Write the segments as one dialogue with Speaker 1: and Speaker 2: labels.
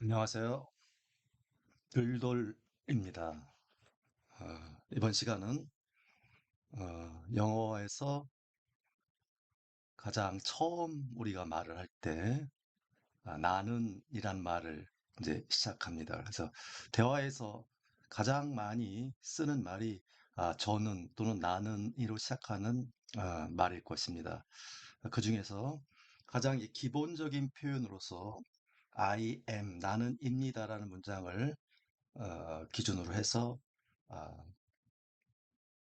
Speaker 1: 안녕하세요. 들돌입니다. 이번 시간은 영어에서 가장 처음 우리가 말을 할 때 나는이란 말을 이제 시작합니다. 그래서 대화에서 가장 많이 쓰는 말이 저는 또는 나는이로 시작하는 말일 것입니다. 그 중에서 가장 이 기본적인 표현으로서 I am, 나는입니다라는 문장을 기준으로 해서 아,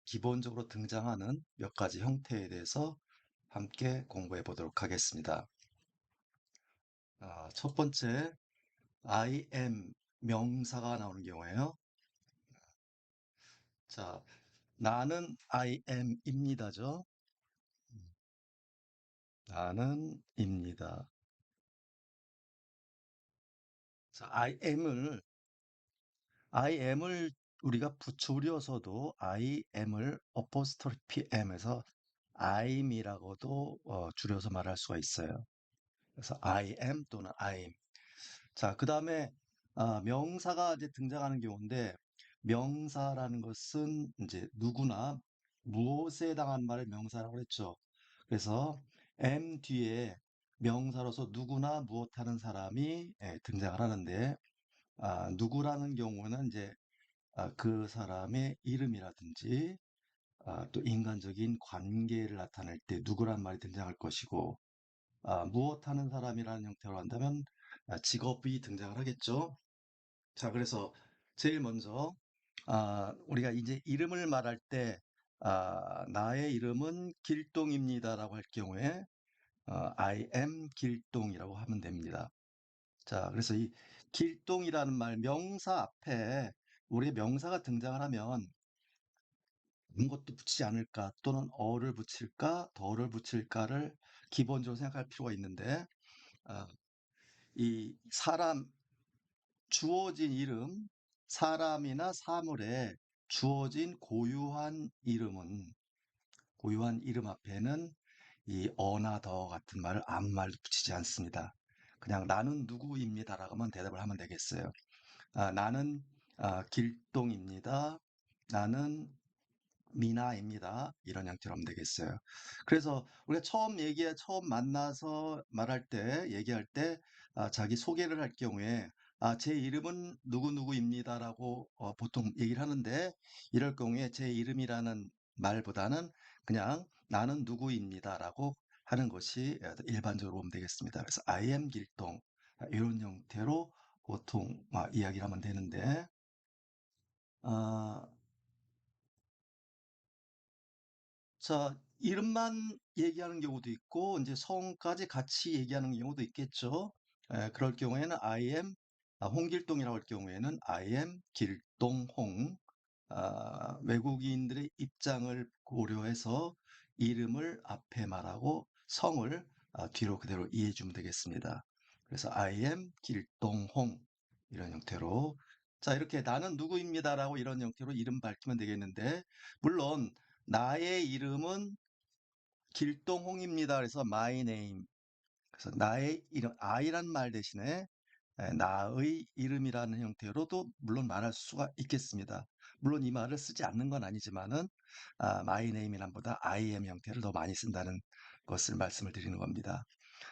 Speaker 1: 기본적으로 등장하는 몇 가지 형태에 대해서 함께 공부해 보도록 하겠습니다. 첫 번째, I am 명사가 나오는 경우에요. 자, 나는 I am입니다죠. 나는입니다. 자, I am을 우리가 붙여우려서도 I am을 apostrophe M에서 I'm이라고도 줄여서 말할 수가 있어요. 그래서 I am 또는 I'm. 자, 그 다음에 명사가 이제 등장하는 경우인데 명사라는 것은 이제 누구나 무엇에 해당한 말을 명사라고 했죠. 그래서 am 뒤에 명사로서 누구나 무엇하는 사람이 등장을 하는데 누구라는 경우는 이제 그 사람의 이름이라든지 또 인간적인 관계를 나타낼 때 누구란 말이 등장할 것이고 무엇하는 사람이라는 형태로 한다면 직업이 등장을 하겠죠. 자, 그래서 제일 먼저 우리가 이제 이름을 말할 때 나의 이름은 길동입니다라고 할 경우에 I am 길동이라고 하면 됩니다. 자, 그래서 이 길동이라는 말 명사 앞에 우리의 명사가 등장을 하면 아무것도 붙이지 않을까 또는 어를 붙일까 덜을 붙일까를 기본적으로 생각할 필요가 있는데 아, 이 사람 주어진 이름, 사람이나 사물에 주어진 고유한 이름 앞에는 이 어나 더 같은 말을 아무 말도 붙이지 않습니다. 그냥 나는 누구입니다라고 하면 대답을 하면 되겠어요. 나는 길동입니다. 나는 미나입니다. 이런 형태로 하면 되겠어요. 그래서 우리가 처음 만나서 얘기할 때, 자기 소개를 할 경우에, 제 이름은 누구누구입니다라고 보통 얘기를 하는데, 이럴 경우에 제 이름이라는 말보다는 그냥 나는 누구입니다라고 하는 것이 일반적으로 보면 되겠습니다. 그래서 I am 길동, 이런 형태로 보통 이야기를 하면 되는데, 아, 자, 이름만 얘기하는 경우도 있고, 이제 성까지 같이 얘기하는 경우도 있겠죠. 그럴 경우에는 I am, 홍길동이라고 할 경우에는 I am 길동홍. 외국인들의 입장을 고려해서 이름을 앞에 말하고 성을 뒤로 그대로 이해해 주면 되겠습니다. 그래서 I am 길동홍. 이런 형태로. 자, 이렇게 나는 누구입니다라고 이런 형태로 이름 밝히면 되겠는데, 물론, 나의 이름은 길동홍입니다. 그래서 my name. 그래서 나의 이름, I란 말 대신에 나의 이름이라는 형태로도 물론 말할 수가 있겠습니다. 물론 이 말을 쓰지 않는 건 아니지만은 my name이란 보다 I am 형태를 더 많이 쓴다는 것을 말씀을 드리는 겁니다.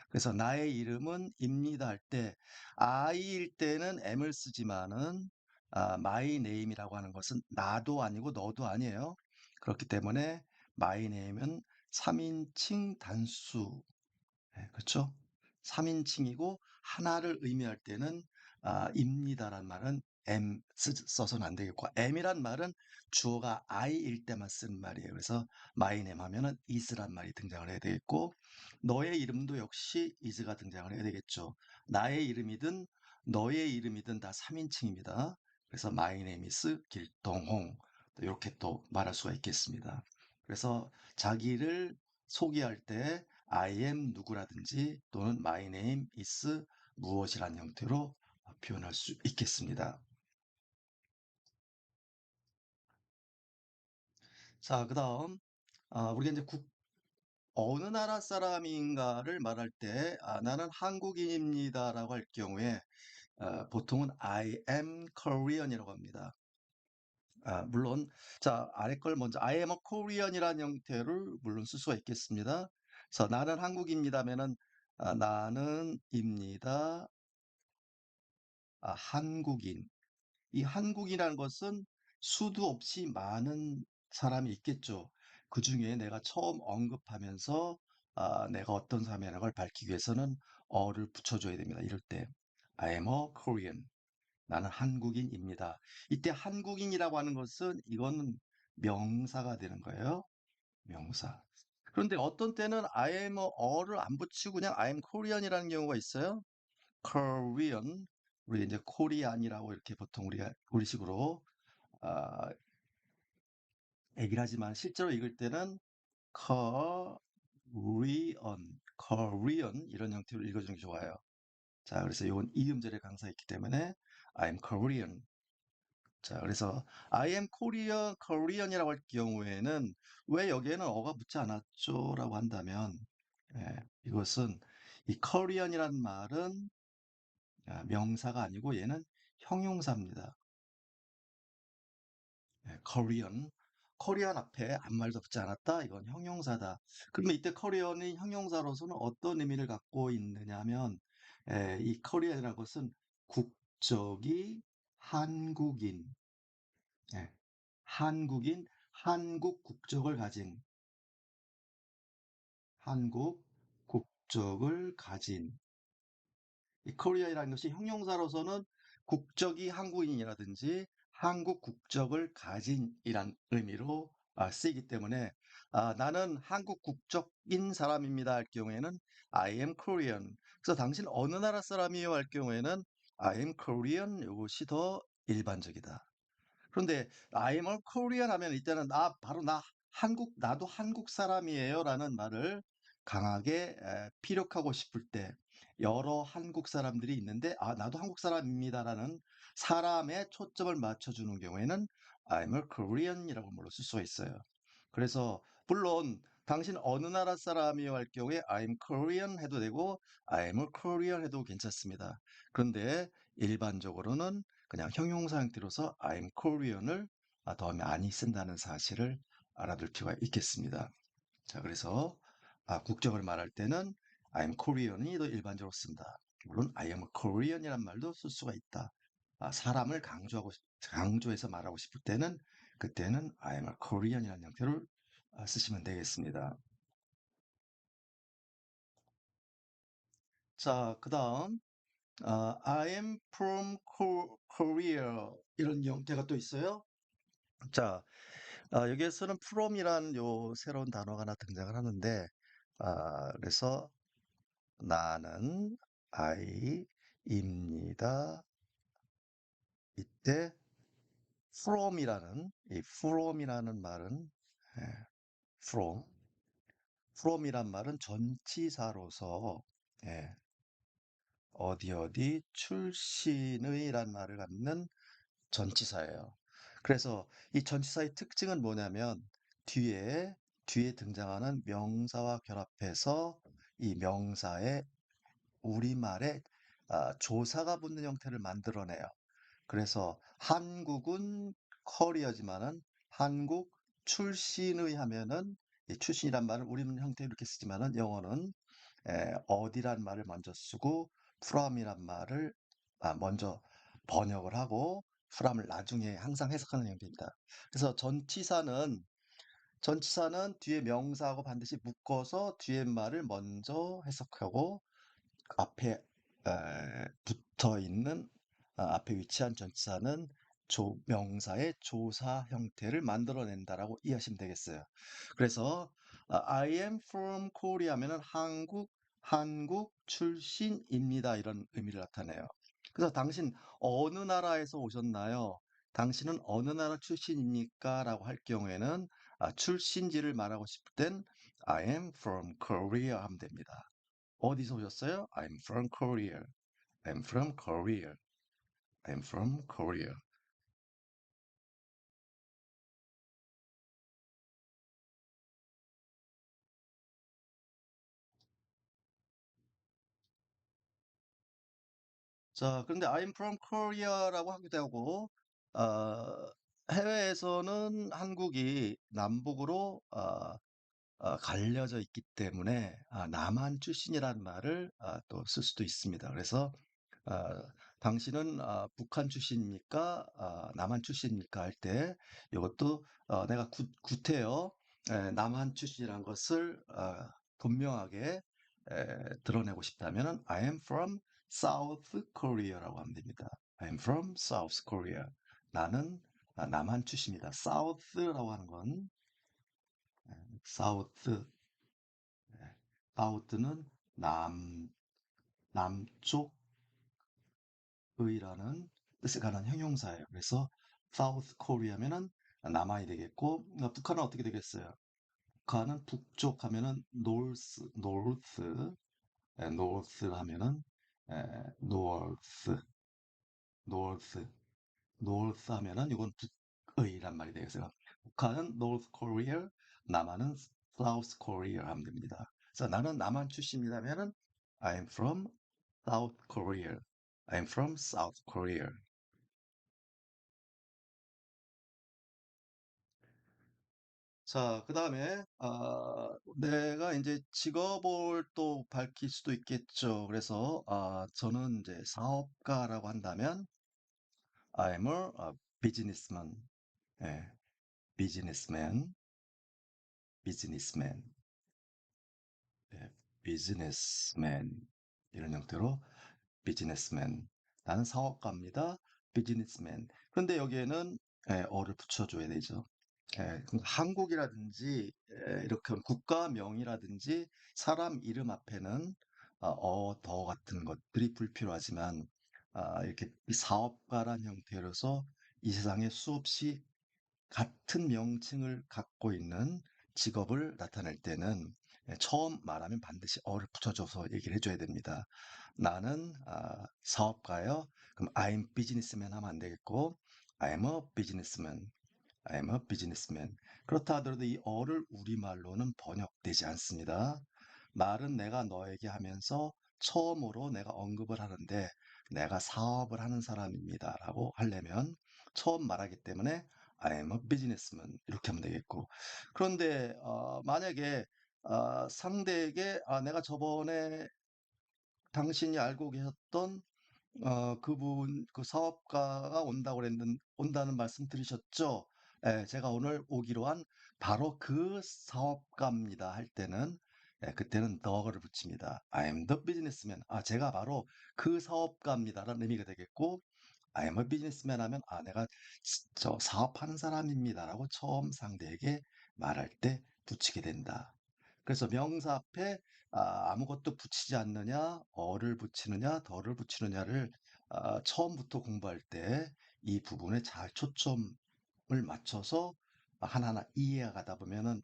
Speaker 1: 그래서 나의 이름은 입니다 할 때 I일 때는 M을 쓰지만은 my name이라고 하는 것은 나도 아니고 너도 아니에요. 그렇기 때문에 my name은 3인칭 단수, 그렇죠? 3인칭이고 하나를 의미할 때는 입니다란 말은 써서는 안 되겠고 M이란 말은 주어가 I일 때만 쓰는 말이에요. 그래서 my name 하면은 is란 말이 등장을 해야 되겠고 너의 이름도 역시 is가 등장을 해야 되겠죠. 나의 이름이든 너의 이름이든 다 3인칭입니다. 그래서 my name is 길동홍 이렇게 또 말할 수가 있겠습니다. 그래서 자기를 소개할 때 I am 누구라든지 또는 my name is 무엇이란 형태로 표현할 수 있겠습니다. 자, 그다음 우리가 이제 어느 나라 사람인가를 말할 때 나는 한국인입니다라고 할 경우에 보통은 I am Korean이라고 합니다. 물론 자 아래 걸 먼저 I am a Korean이라는 형태를 물론 쓸 수가 있겠습니다. 그래서 나는 한국입니다면은 나는입니다. 한국인. 이 한국이라는 것은 수도 없이 많은 사람이 있겠죠. 그중에 내가 처음 언급하면서 내가 어떤 사람이라는 걸 밝히기 위해서는 어를 붙여줘야 됩니다. 이럴 때 I am a Korean. 나는 한국인입니다. 이때 한국인이라고 하는 것은 이거는 명사가 되는 거예요. 명사. 그런데 어떤 때는 I am 어를 안 붙이고 그냥 I am Korean이라는 경우가 있어요. Korean. 우리 이제 코리안이라고 이렇게 보통 우리가 우리식으로 아, 얘기를 하지만 실제로 읽을 때는 Korean, Korean 이런 형태로 읽어주는 게 좋아요. 자, 그래서 이건 이음절에 강사했기 때문에 I'm Korean. 자, 그래서 I am Korean, Korean이라고 할 경우에는 왜 여기에는 어가 붙지 않았죠? 라고 한다면, 이것은 이 Korean이라는 말은 명사가 아니고 얘는 형용사입니다. Korean. 코리안 앞에 아무 말도 붙지 않았다. 이건 형용사다. 그러면 이때 코리안이 형용사로서는 어떤 의미를 갖고 있느냐 하면, 이 코리안이라는 것은 국적이 한국인, 예, 한국인, 한국 국적을 가진, 한국 국적을 가진, 이 코리아이라는 것이 형용사로서는 국적이 한국인이라든지 한국 국적을 가진이란 의미로 쓰이기 때문에 나는 한국 국적인 사람입니다 할 경우에는 I am Korean. 그래서 당신 어느 나라 사람이요 할 경우에는 I am Korean 이것이 더 일반적이다. 그런데 I'm a Korean 하면 이때는 바로 나도 한국 사람이에요라는 말을 강하게 피력하고 싶을 때 여러 한국 사람들이 있는데 나도 한국 사람입니다라는 사람의 초점을 맞춰주는 경우에는 I'm a Korean이라고 물론 쓸 수가 있어요. 그래서 물론 당신 어느 나라 사람이요 할 경우에 I'm Korean 해도 되고 I'm a Korean 해도 괜찮습니다. 그런데 일반적으로는 그냥 형용사 형태로서 I'm Korean을 더 많이 쓴다는 사실을 알아둘 필요가 있겠습니다. 자, 그래서 국적을 말할 때는 I'm Korean이 더 일반적으로 쓴다. 물론 I am a Korean이란 말도 쓸 수가 있다. 사람을 강조해서 말하고 싶을 때는 그때는 I am a Korean이라는 형태를 쓰시면 되겠습니다. 자, 그다음 I am from Korea 이런 형태가 또 있어요. 자, 여기에서는 from이란 요 새로운 단어가 하나 등장을 하는데, 그래서 나는 I입니다. 이때 from이라는 말은 예, from, from이란 말은 전치사로서 예, 어디 어디 출신의란 말을 갖는 전치사예요. 그래서 이 전치사의 특징은 뭐냐면 뒤에 등장하는 명사와 결합해서 이 명사에 우리말에 조사가 붙는 형태를 만들어내요. 그래서 한국은 커리어지만은 한국 출신의 하면은 이 출신이란 말을 우리는 형태 이렇게 쓰지만은 영어는 어디란 말을 먼저 쓰고 from이란 말을 먼저 번역을 하고 from을 나중에 항상 해석하는 형태입니다. 그래서 전치사는 뒤에 명사하고 반드시 묶어서 뒤에 말을 먼저 해석하고 앞에 붙어 있는 앞에 위치한 전치사는 명사의 조사 형태를 만들어낸다라고 이해하시면 되겠어요. 그래서 I am from Korea 하면은 한국 출신입니다. 이런 의미를 나타내요. 그래서 당신 어느 나라에서 오셨나요? 당신은 어느 나라 출신입니까? 라고 할 경우에는 출신지를 말하고 싶을 땐 I am from Korea 하면 됩니다. 어디서 오셨어요? I'm from Korea. I'm from Korea. I'm from Korea. 자, 그런데 I'm from Korea라고 하기도 하고, 어, 해외에서는 한국이 남북으로 갈려져 있기 때문에 남한 출신이라는 말을 또 쓸 수도 있습니다. 그래서 아, 당신은 북한 출신입니까? 남한 출신입니까? 할 때 이것도 내가 구태여 남한 출신이라는 것을 분명하게 드러내고 싶다면은 I am from South Korea라고 하면 됩니다. I am from South Korea. 나는 남한 출신이다. South라고 하는 건 South, South는 남쪽 의라는 뜻을 가는 형용사예요. 그래서 South Korea면은 남한이 되겠고, 북한은 어떻게 되겠어요? 북한은 북쪽 하면은 North 하면은 North, North, North 하면은 이건 북의란 말이 되겠어요. 북한은 North Korea, 남한은 South Korea 하면 됩니다. 그래서 나는 남한 출신이라면은 I'm from South Korea. I'm from South Korea. 자, 그다음에 내가 이제 직업을 또 밝힐 수도 있겠죠. 그래서 저는 이제 사업가라고 한다면 I'm a businessman. 예, businessman, businessman, 예, businessman 이런 형태로 businessman. 나는 사업가입니다. businessman. 그런데 여기에는 어를 붙여줘야 되죠. 그럼 한국이라든지 이렇게 국가명이라든지 사람 이름 앞에는 더 같은 것들이 불필요하지만 이렇게 이 사업가란 형태로서 이 세상에 수없이 같은 명칭을 갖고 있는 직업을 나타낼 때는 처음 말하면 반드시 어를 붙여줘서 얘기를 해줘야 됩니다. 나는 사업가요. 그럼 I'm businessman 하면 안 되겠고 I'm a businessman. I'm a businessman. 그렇다 하더라도 이 어를 우리말로는 번역되지 않습니다. 말은 내가 너에게 하면서 처음으로 내가 언급을 하는데 내가 사업을 하는 사람입니다. 라고 하려면 처음 말하기 때문에 I'm a businessman. 이렇게 하면 되겠고. 그런데 만약에 상대에게 내가 저번에 당신이 알고 계셨던 그분 그 사업가가 온다는 말씀 들으셨죠? 예, 제가 오늘 오기로 한 바로 그 사업가입니다. 할 때는 그때는 the를 붙입니다. I'm the businessman. 제가 바로 그 사업가입니다라는 의미가 되겠고 I'm a businessman 하면 내가 저 사업하는 사람입니다라고 처음 상대에게 말할 때 붙이게 된다. 그래서 명사 앞에 아무것도 붙이지 않느냐, 어를 붙이느냐, 덜을 붙이느냐를 처음부터 공부할 때 이 부분에 잘 초점을 맞춰서 하나하나 이해가 가다 보면은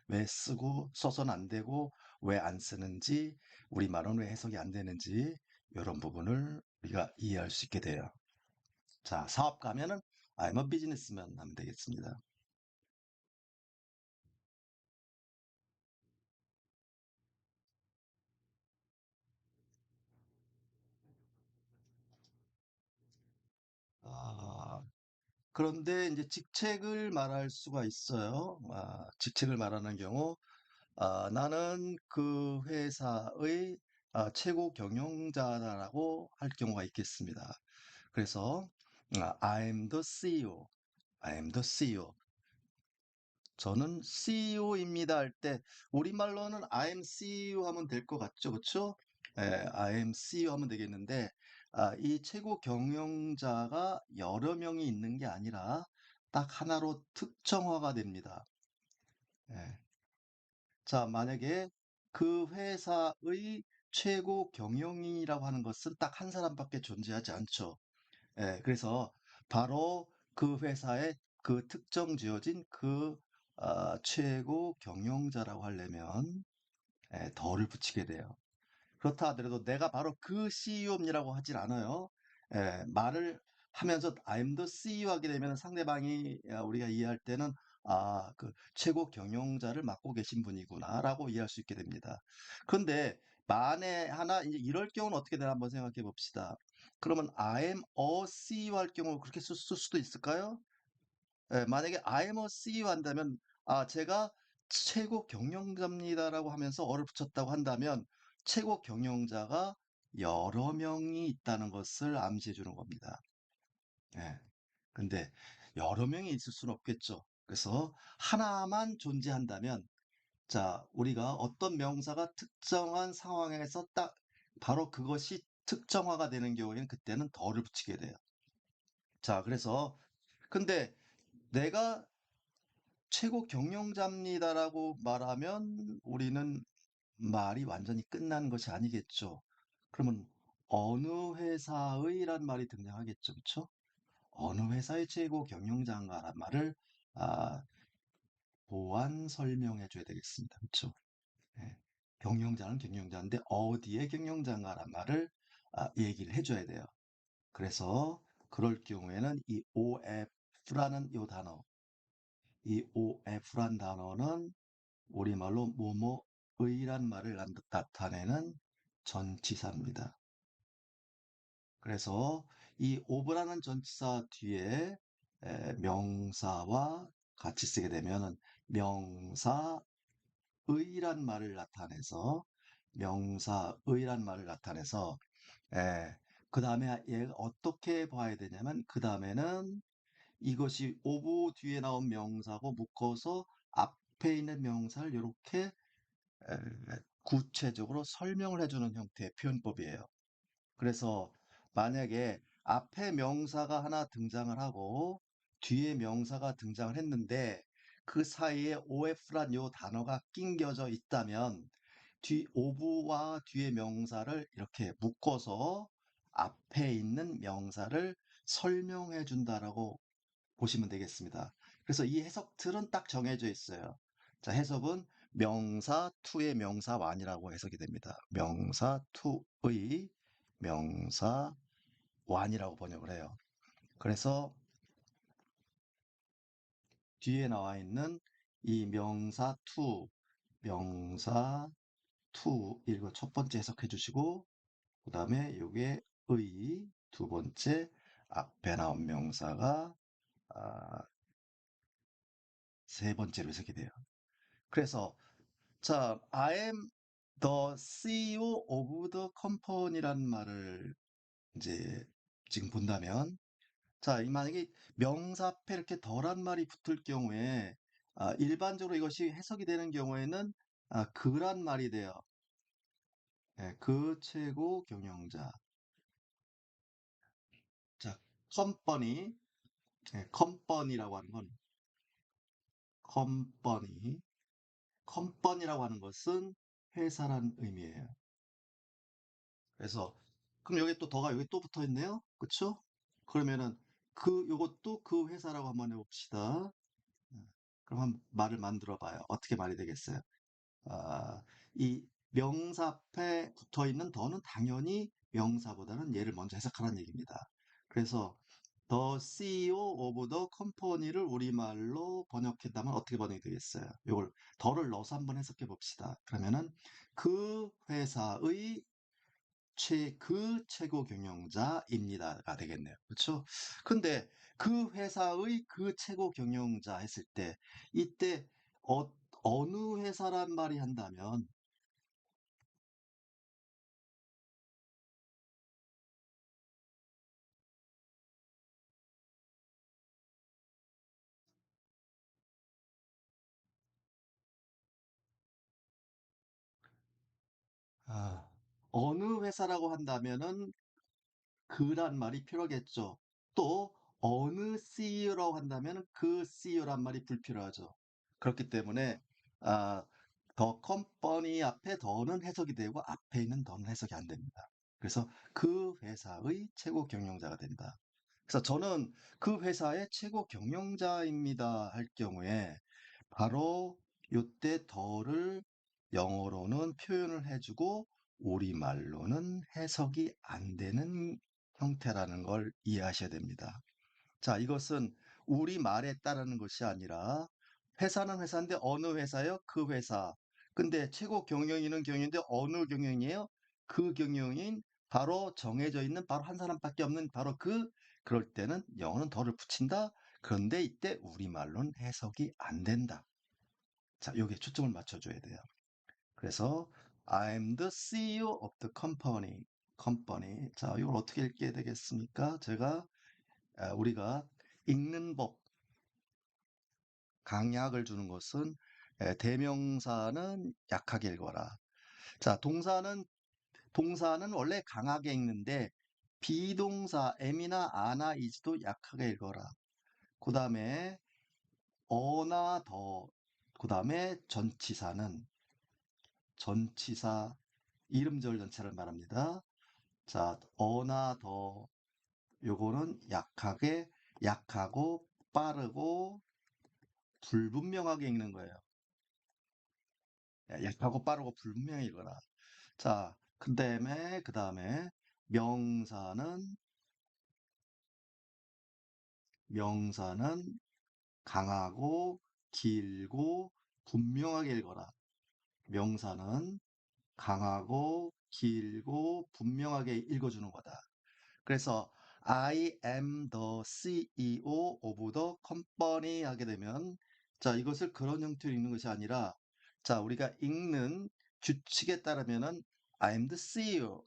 Speaker 1: 왜 쓰고 써서는 안 되고 왜 안 쓰는지 우리말은 왜 해석이 안 되는지 이런 부분을 우리가 이해할 수 있게 돼요. 자, 사업가면은 I'm a businessman 하면 되겠습니다. 아, 그런데 이제 직책을 말할 수가 있어요. 직책을 말하는 경우, 나는 그 회사의 최고 경영자라고 할 경우가 있겠습니다. 그래서 I'm the CEO. I'm the CEO. 저는 CEO입니다 할 때 우리말로는 I'm CEO 하면 될 것 같죠, 그렇죠? I'm CEO 하면 되겠는데 이 최고 경영자가 여러 명이 있는 게 아니라 딱 하나로 특정화가 됩니다. 예. 자, 만약에 그 회사의 최고 경영인이라고 하는 것은 딱 한 사람밖에 존재하지 않죠. 그래서 바로 그 회사에 그 특정 지어진 그 최고 경영자라고 하려면 덜을 붙이게 돼요. 그렇다 하더라도 내가 바로 그 CEO입니다라고 하질 않아요. 말을 하면서 I'm the CEO 하게 되면 상대방이 우리가 이해할 때는 그 최고 경영자를 맡고 계신 분이구나라고 이해할 수 있게 됩니다. 그런데 만에 하나 이제 이럴 경우는 어떻게 되나 한번 생각해 봅시다. 그러면 I am a CEO 할 경우 그렇게 쓸 수도 있을까요? 예, 만약에 I am a CEO 한다면, 제가 최고 경영자입니다라고 하면서 어를 붙였다고 한다면 최고 경영자가 여러 명이 있다는 것을 암시해 주는 겁니다. 예. 근데 여러 명이 있을 수는 없겠죠. 그래서 하나만 존재한다면, 자, 우리가 어떤 명사가 특정한 상황에서 딱 바로 그것이 특정화가 되는 경우에는 그때는 덜을 붙이게 돼요. 자, 그래서 근데 내가 최고 경영자입니다라고 말하면 우리는 말이 완전히 끝난 것이 아니겠죠. 그러면 어느 회사의란 말이 등장하겠죠. 그렇죠? 어느 회사의 최고 경영자인가란 말을 아, 보완 설명해 줘야 되겠습니다. 그렇죠? 예. 경영자는 경영자인데 어디에 경영자인가란 말을 얘기를 해줘야 돼요. 그래서 그럴 경우에는 이 OF라는 이 단어, 이 OF란 단어는 우리말로 뭐뭐의란 말을 나타내는 전치사입니다. 그래서 이 of라는 전치사 뒤에 명사와 같이 쓰게 되면 명사의란 말을 나타내서 명사의란 말을 나타내서 그 다음에 얘가 어떻게 봐야 되냐면 그 다음에는 이것이 of 뒤에 나온 명사고 묶어서 앞에 있는 명사를 이렇게 구체적으로 설명을 해주는 형태의 표현법이에요. 그래서 만약에 앞에 명사가 하나 등장을 하고 뒤에 명사가 등장을 했는데 그 사이에 OF란 요 단어가 낑겨져 있다면 of와 뒤에 명사를 이렇게 묶어서 앞에 있는 명사를 설명해 준다라고 보시면 되겠습니다. 그래서 이 해석틀은 딱 정해져 있어요. 자, 해석은 명사 to의 명사 one이라고 해석이 됩니다. 명사 to의 명사 one이라고 번역을 해요. 그래서 뒤에 나와 있는 이 명사 to 이거 첫 번째 해석해 주시고 그 다음에 요게 의 두 번째 앞에 나온 명사가 아, 세 번째로 해석이 돼요. 그래서 자, I am the CEO of the company라는 말을 이제 지금 본다면, 자, 이 만약에 명사 앞에 이렇게 덜한 말이 붙을 경우에, 일반적으로 이것이 해석이 되는 경우에는, 그란 말이 돼요. 예, 그 최고 경영자. 자, 컴퍼니, 컴퍼니라고 하는 건, 컴퍼니, 컴퍼니라고 하는 것은 회사란 의미예요. 그래서 그럼 여기 또 더가 여기 또 붙어 있네요. 그쵸? 그러면은 요것도 그 회사라고 한번 해봅시다. 그럼 한번 말을 만들어 봐요. 어떻게 말이 되겠어요? 이 명사 앞에 붙어 있는 더는 당연히 명사보다는 얘를 먼저 해석하라는 얘기입니다. 그래서 The CEO of the company를 우리말로 번역했다면 어떻게 번역이 되겠어요? 요걸 더를 넣어서 한번 해석해 봅시다. 그러면은 그 회사의 그 최고 경영자입니다가 되겠네요. 그렇죠? 근데 그 회사의 그 최고 경영자 했을 때 이때 어느 회사란 말이 한다면 아, 어느 회사라고 한다면은 그란 말이 필요하겠죠. 또 어느 CEO라고 한다면 그 CEO란 말이 불필요하죠. 그렇기 때문에 아, 더 컴퍼니 앞에 더는 해석이 되고 앞에 있는 더는 해석이 안 됩니다. 그래서 그 회사의 최고 경영자가 된다. 그래서 저는 그 회사의 최고 경영자입니다 할 경우에 바로 요때 더를 영어로는 표현을 해주고 우리말로는 해석이 안 되는 형태라는 걸 이해하셔야 됩니다. 자, 이것은 우리말에 따르는 것이 아니라 회사는 회사인데 어느 회사요? 그 회사. 근데 최고 경영인은 경영인데 어느 경영이에요? 그 경영인 바로 정해져 있는 바로 한 사람밖에 없는 바로 그럴 때는 영어는 덜을 붙인다. 그런데 이때 우리말로는 해석이 안 된다. 자, 요게 초점을 맞춰줘야 돼요. 그래서 I'm the CEO of the company. company. 자, 이걸 어떻게 읽게 되겠습니까? 우리가 읽는 법, 강약을 주는 것은 대명사는 약하게 읽어라. 자, 동사는 원래 강하게 읽는데 비동사 am이나 a나 is도 약하게 읽어라. 그 다음에 어나 더, 그 다음에 전치사 이름절 전체를 말합니다. 자, 어나 더 요거는 약하고 빠르고 불분명하게 읽는 거예요. 약하고 빠르고 불분명히 읽어라. 자, 그 다음에 명사는 강하고 길고 분명하게 읽어라. 명사는 강하고 길고 분명하게 읽어주는 거다. 그래서 I am the CEO of the company 하게 되면 자, 이것을 그런 형태로 읽는 것이 아니라 자, 우리가 읽는 규칙에 따르면은 I am the CEO,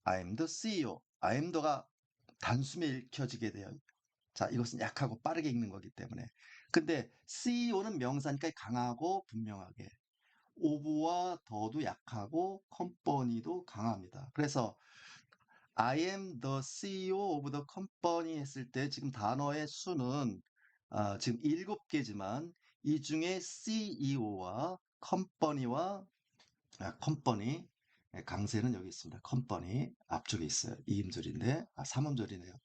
Speaker 1: I am the CEO, I am the가 단숨에 읽혀지게 돼요. 자, 이것은 약하고 빠르게 읽는 거기 때문에. 근데 CEO는 명사니까 강하고 분명하게. 오브와 더도 약하고 컴퍼니도 강합니다. 그래서 I am the CEO of the company 했을 때 지금 단어의 수는 지금 7개지만 이 중에 CEO와 컴퍼니와 컴퍼니 강세는 여기 있습니다. 컴퍼니 앞쪽에 있어요. 2음절인데 3음절이네요.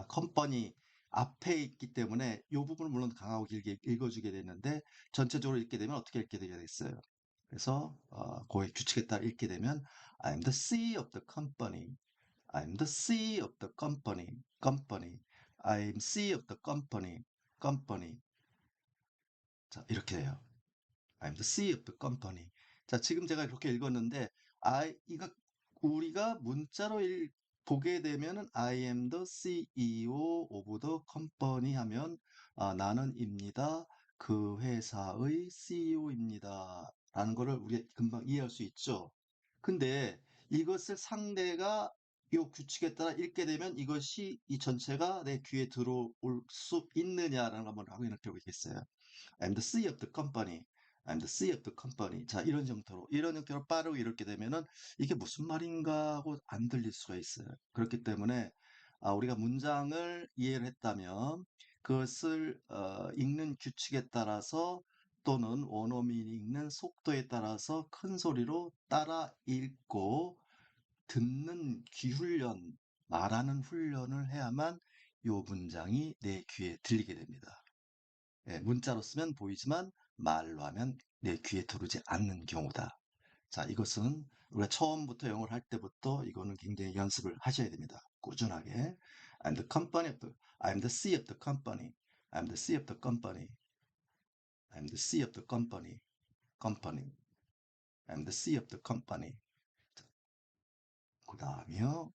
Speaker 1: 컴퍼니 앞에 있기 때문에 이 부분을 물론 강하고 길게 읽어주게 되는데 전체적으로 읽게 되면 어떻게 읽게 되겠어요? 그래서 그의 규칙에 따라 읽게 되면 I'm the CEO of the company. I'm the CEO of the company. company. I'm CEO of the company. company. 자, 이렇게 돼요. I'm the CEO of the company. 자, 지금 제가 이렇게 읽었는데, 이거 우리가 문자로 보게 되면은 I am the CEO of the company 하면 나는입니다. 그 회사의 CEO입니다. 라는 거를 우리가 금방 이해할 수 있죠. 근데 이것을 상대가 이 규칙에 따라 읽게 되면 이것이 이 전체가 내 귀에 들어올 수 있느냐라는 걸 한번 확인해 보겠어요. I'm the CEO of the company. I'm the CEO of the company. 자, 이런 형태로 빠르고 이렇게 되면은 이게 무슨 말인가 하고 안 들릴 수가 있어요. 그렇기 때문에 우리가 문장을 이해를 했다면 그것을 읽는 규칙에 따라서 또는 원어민이 읽는 속도에 따라서 큰 소리로 따라 읽고 듣는 귀 훈련, 말하는 훈련을 해야만 이 문장이 내 귀에 들리게 됩니다. 예, 문자로 쓰면 보이지만 말로 하면 내 귀에 들어오지 않는 경우다. 자, 이것은 우리가 처음부터 영어를 할 때부터 이거는 굉장히 연습을 하셔야 됩니다. 꾸준하게. I'm the C of the company. I'm the C of the company. I'm the C of the company. company. I'm the C of the company. 그 다음이요.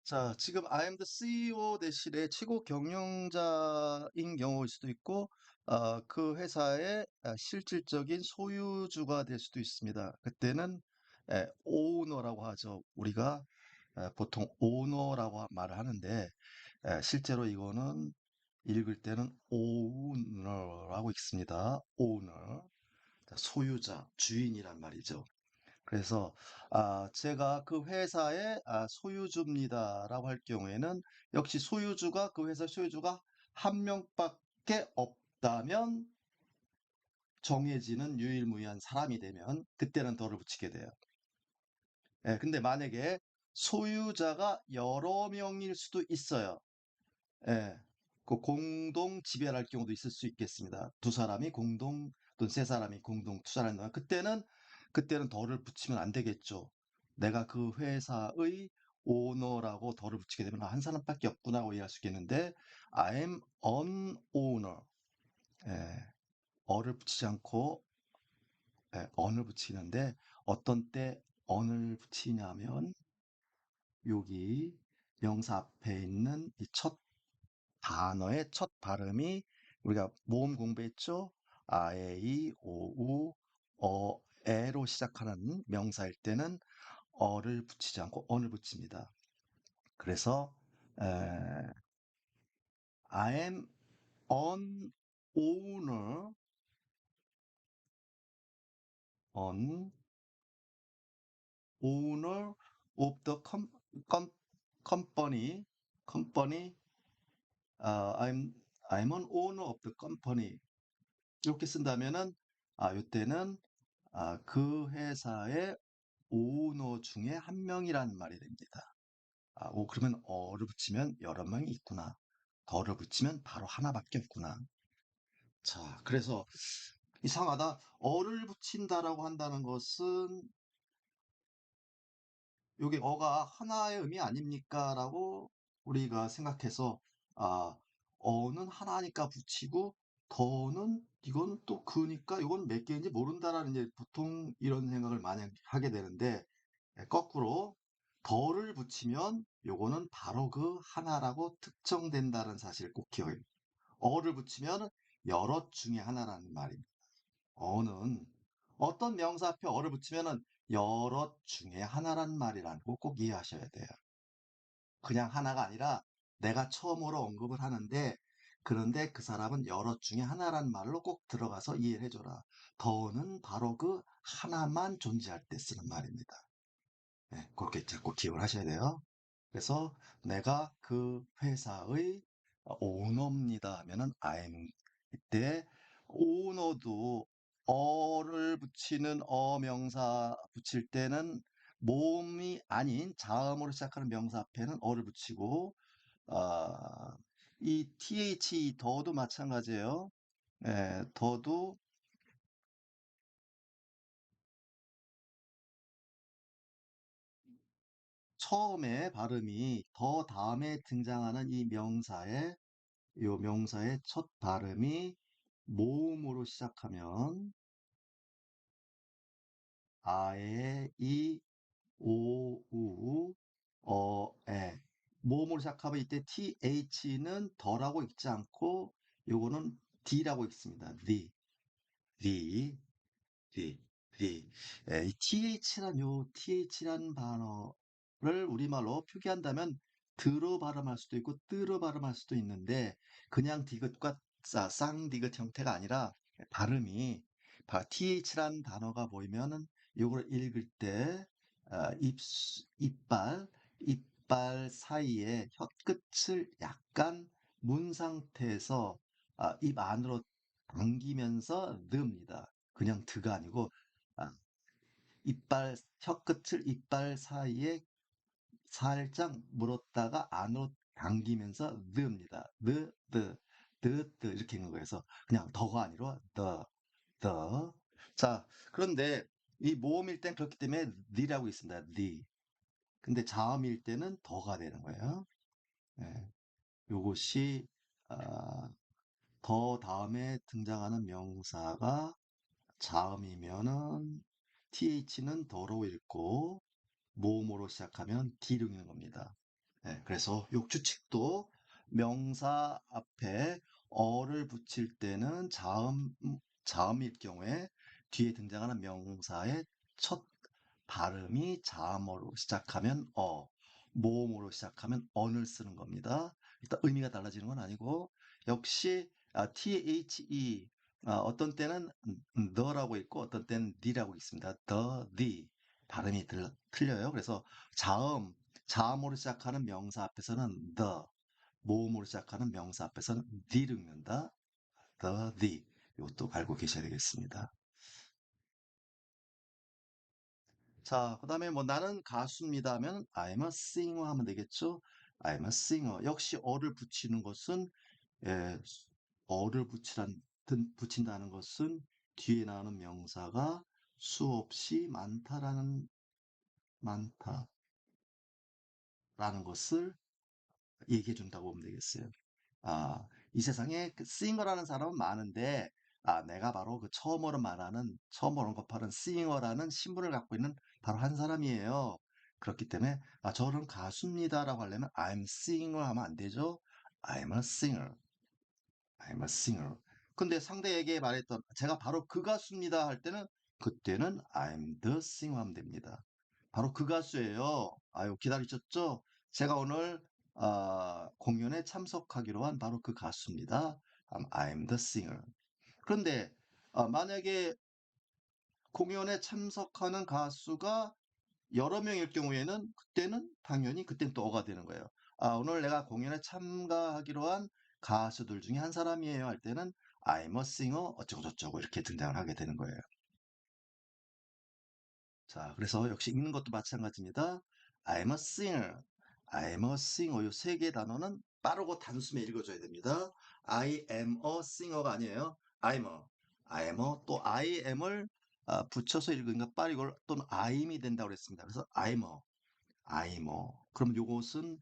Speaker 1: 자, 지금 I am the CEO 대신에 최고 경영자인 경우일 수도 있고, 그 회사의 실질적인 소유주가 될 수도 있습니다. 그때는 오너라고 하죠. 우리가 보통 오너라고 말을 하는데, 실제로 이거는 읽을 때는 오너라고 읽습니다. 오너. 소유자, 주인이란 말이죠. 그래서 제가 그 회사의 소유주입니다라고 할 경우에는 역시 그 회사 소유주가 한 명밖에 없다면 정해지는 유일무이한 사람이 되면 그때는 덜을 붙이게 돼요. 근데 만약에 소유자가 여러 명일 수도 있어요. 예, 그 공동 지배할 경우도 있을 수 있겠습니다. 두 사람이 또는 세 사람이 공동 투자를 한다. 그때는 덜을 붙이면 안 되겠죠. 내가 그 회사의 owner라고 덜을 붙이게 되면 한 사람밖에 없구나라고 이해할 수 있겠는데 I'm an owner. 예, 어를 붙이지 않고 on을 붙이는데 어떤 때 on을 붙이냐면 여기 명사 앞에 있는 이 첫 단어의 첫 발음이 우리가 모음 공부했죠? 아, 에, 이, 오, 우, 에로 시작하는 명사일 때는 어를 붙이지 않고 on을 붙입니다. 그래서 I am an owner, an owner of the com, company, company, I'm an owner of the company. 이렇게 쓴다면은 이때는 그 회사의 오너 중에 한 명이라는 말이 됩니다. 그러면 어를 붙이면 여러 명이 있구나. 더를 붙이면 바로 하나밖에 없구나. 자, 그래서 이상하다. 어를 붙인다라고 한다는 것은 여기 어가 하나의 의미 아닙니까? 라고 우리가 생각해서 아, 어는 하나니까 붙이고 더는 이거는 또 그니까 이건 몇 개인지 모른다라는 이제 보통 이런 생각을 많이 하게 되는데 거꾸로 더를 붙이면 요거는 바로 그 하나라고 특정된다는 사실을 꼭 기억해요. 어를 붙이면 여럿 중에 하나라는 말입니다. 어는 어떤 명사 앞에 어를 붙이면은 여럿 중에 하나란 말이라는 거 꼭 이해하셔야 돼요. 그냥 하나가 아니라 내가 처음으로 언급을 하는데 그런데 그 사람은 여럿 중에 하나란 말로 꼭 들어가서 이해를 해줘라. 더는 바로 그 하나만 존재할 때 쓰는 말입니다. 네, 그렇게 꼭 기억을 하셔야 돼요. 그래서 내가 그 회사의 오너입니다 하면은 I'm 이때 오너도 어를 붙이는 명사 붙일 때는 모음이 아닌 자음으로 시작하는 명사 앞에는 어를 붙이고 아, 이 th 더도 마찬가지예요. 더도 처음에 발음이 더 다음에 등장하는 이 명사의 첫 발음이 모음으로 시작하면 아에, 이, 오, 우, 에. 모음으로 시작하면 이때 th는 더라고 읽지 않고 요거는 d라고 읽습니다. the, the, the. 이 th란 단어를 우리말로 표기한다면 드로 발음할 수도 있고 뜨로 발음할 수도 있는데 그냥 디귿과 쌍디귿 형태가 아니라 발음이 th란 단어가 보이면은 요걸 읽을 때 이빨 사이에 혀끝을 약간 문 상태에서 입 안으로 당기면서 넣습니다. 그냥 드가 아니고 아, 혀끝을 이빨 사이에 살짝 물었다가 안으로 당기면서 넣습니다. 이렇게 있는 거여서 그냥 더가 아니라 더. 자, 그런데 이 모음일 땐 그렇기 때문에 니라고 있습니다. 니. 근데 자음일 때는 더가 되는 거예요. 예, 요것이 아, 더 다음에 등장하는 명사가 자음이면은 th는 더로 읽고 모음으로 시작하면 D로 읽는 겁니다. 네, 그래서 요 규칙도 명사 앞에 어를 붙일 때는 자음일 경우에 뒤에 등장하는 명사의 첫 발음이 자음어로 시작하면 모음으로 시작하면 언을 쓰는 겁니다. 일단 의미가 달라지는 건 아니고 역시 the 어떤 때는 the라고 있고 어떤 때는 the라고 있습니다. the 발음이 틀려요. 그래서 자음으로 시작하는 명사 앞에서는 the, 모음으로 시작하는 명사 앞에서는 the를 읽는다. the. 이것도 알고 계셔야 되겠습니다. 자, 그 다음에 뭐 나는 가수입니다 하면 I'm a singer 하면 되겠죠? I'm a singer. 역시 어를 붙이는 것은 예, 어를 붙인다는 것은 뒤에 나오는 명사가 수없이 많다. 라는 것을 얘기해 준다고 보면 되겠어요. 이 세상에 그 싱어라는 사람은 많은데, 내가 바로 그 처음으로 말하는, 처음으로 언급하는 싱어라는 신분을 갖고 있는 바로 한 사람이에요. 그렇기 때문에, 저는 가수입니다라고 하려면 I'm singer 하면 안 되죠. I'm a singer. I'm a singer. 근데 상대에게 말했던 제가 바로 그 가수입니다 할 때는 그때는 I'm the singer 하면 됩니다. 바로 그 가수예요. 아유, 기다리셨죠? 제가 오늘 공연에 참석하기로 한 바로 그 가수입니다. I'm the singer. 그런데 만약에 공연에 참석하는 가수가 여러 명일 경우에는 그때는 당연히 그땐 또 어가 되는 거예요. 오늘 내가 공연에 참가하기로 한 가수들 중에 한 사람이에요 할 때는 I'm a singer 어쩌고저쩌고 이렇게 등장을 하게 되는 거예요. 자, 그래서 역시 읽는 것도 마찬가지입니다. I'm a singer. I'm a singer. 이 세 개의 단어는 빠르고 단숨에 읽어줘야 됩니다. I am a singer가 아니에요. I'm a. I'm a. 또 I am을 붙여서 읽으니까 빠르고 또는 I'm이 된다고 그랬습니다. 그래서 I'm a. I'm a. 그럼 요것은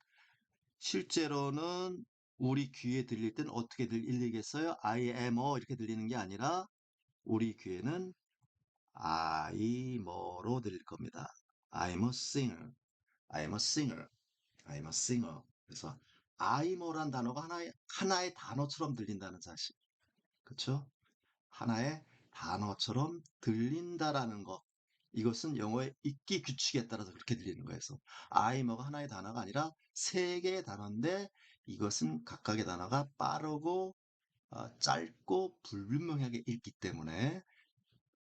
Speaker 1: 실제로는 우리 귀에 들릴 땐 어떻게 들리겠어요? I am a 이렇게 들리는 게 아니라 우리 귀에는 아이머로 들릴 겁니다. I'm a singer. I'm a singer. I'm a singer. 그래서 아이머란 단어가 하나의 단어처럼 들린다는 사실. 그렇죠? 하나의 단어처럼 들린다라는 것. 이것은 영어의 읽기 규칙에 따라서 그렇게 들리는 거예요. 그래서 아이머가 하나의 단어가 아니라 세 개의 단어인데 이것은 각각의 단어가 빠르고 짧고 불분명하게 읽기 때문에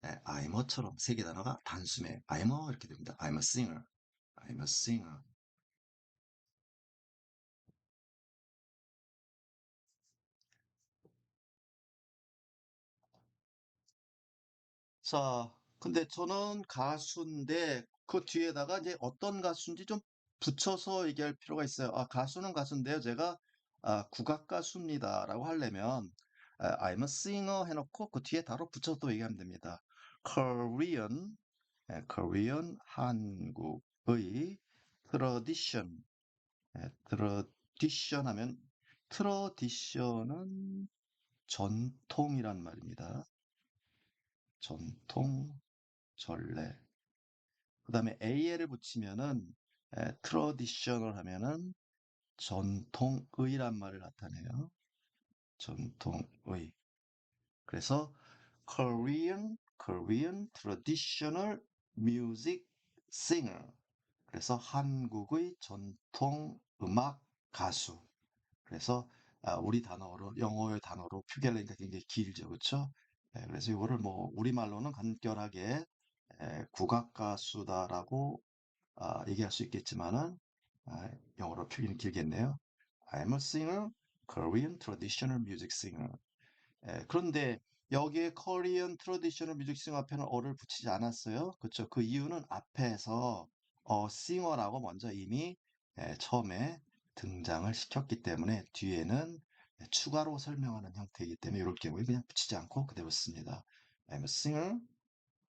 Speaker 1: I'm a처럼 세 개 단어가 단숨에 I'm a 이렇게 됩니다. I'm a singer. I'm a singer. 자, 근데 저는 가수인데 그 뒤에다가 이제 어떤 가수인지 좀 붙여서 얘기할 필요가 있어요. 가수는 가수인데요. 제가 국악 가수입니다라고 하려면 I'm a singer 해놓고 그 뒤에 바로 붙여서 얘기하면 됩니다. Korean, Korean 한국의 tradition, tradition 하면 tradition은 전통이란 말입니다. 전통, 전래. 그 다음에 AL을 붙이면은 traditional 하면은 전통의란 말을 나타내요. 전통의. 그래서 Korean traditional music singer. 그래서 한국의 전통 음악 가수. 그래서 우리 단어로 영어의 단어로 표기하려니까 굉장히 길죠, 그렇죠? 그래서 이거를 뭐 우리말로는 간결하게 국악 가수다라고 얘기할 수 있겠지만은 영어로 표기는 길겠네요. I'm a singer, Korean traditional music singer. 그런데 여기에 Korean traditional music singer 앞에는 어를 붙이지 않았어요. 그렇죠? 그 이유는 앞에서 싱어라고 먼저 이미 처음에 등장을 시켰기 때문에 뒤에는 추가로 설명하는 형태이기 때문에 이럴 경우에 그냥 붙이지 않고 그대로 씁니다. I'm a singer,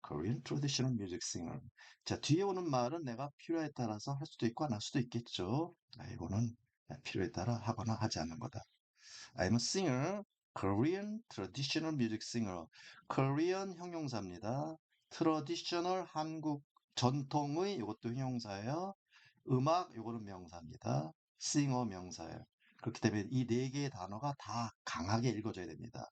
Speaker 1: Korean traditional music singer. 자, 뒤에 오는 말은 내가 필요에 따라서 할 수도 있고 안 할 수도 있겠죠. 이거는 필요에 따라 하거나 하지 않는 거다. I'm a singer, Korean traditional music singer. Korean 형용사입니다. traditional 한국 전통의 이것도 형용사예요. 음악 요거는 명사입니다. singer 명사예요. 그렇기 때문에 이 네 개의 단어가 다 강하게 읽어져야 됩니다.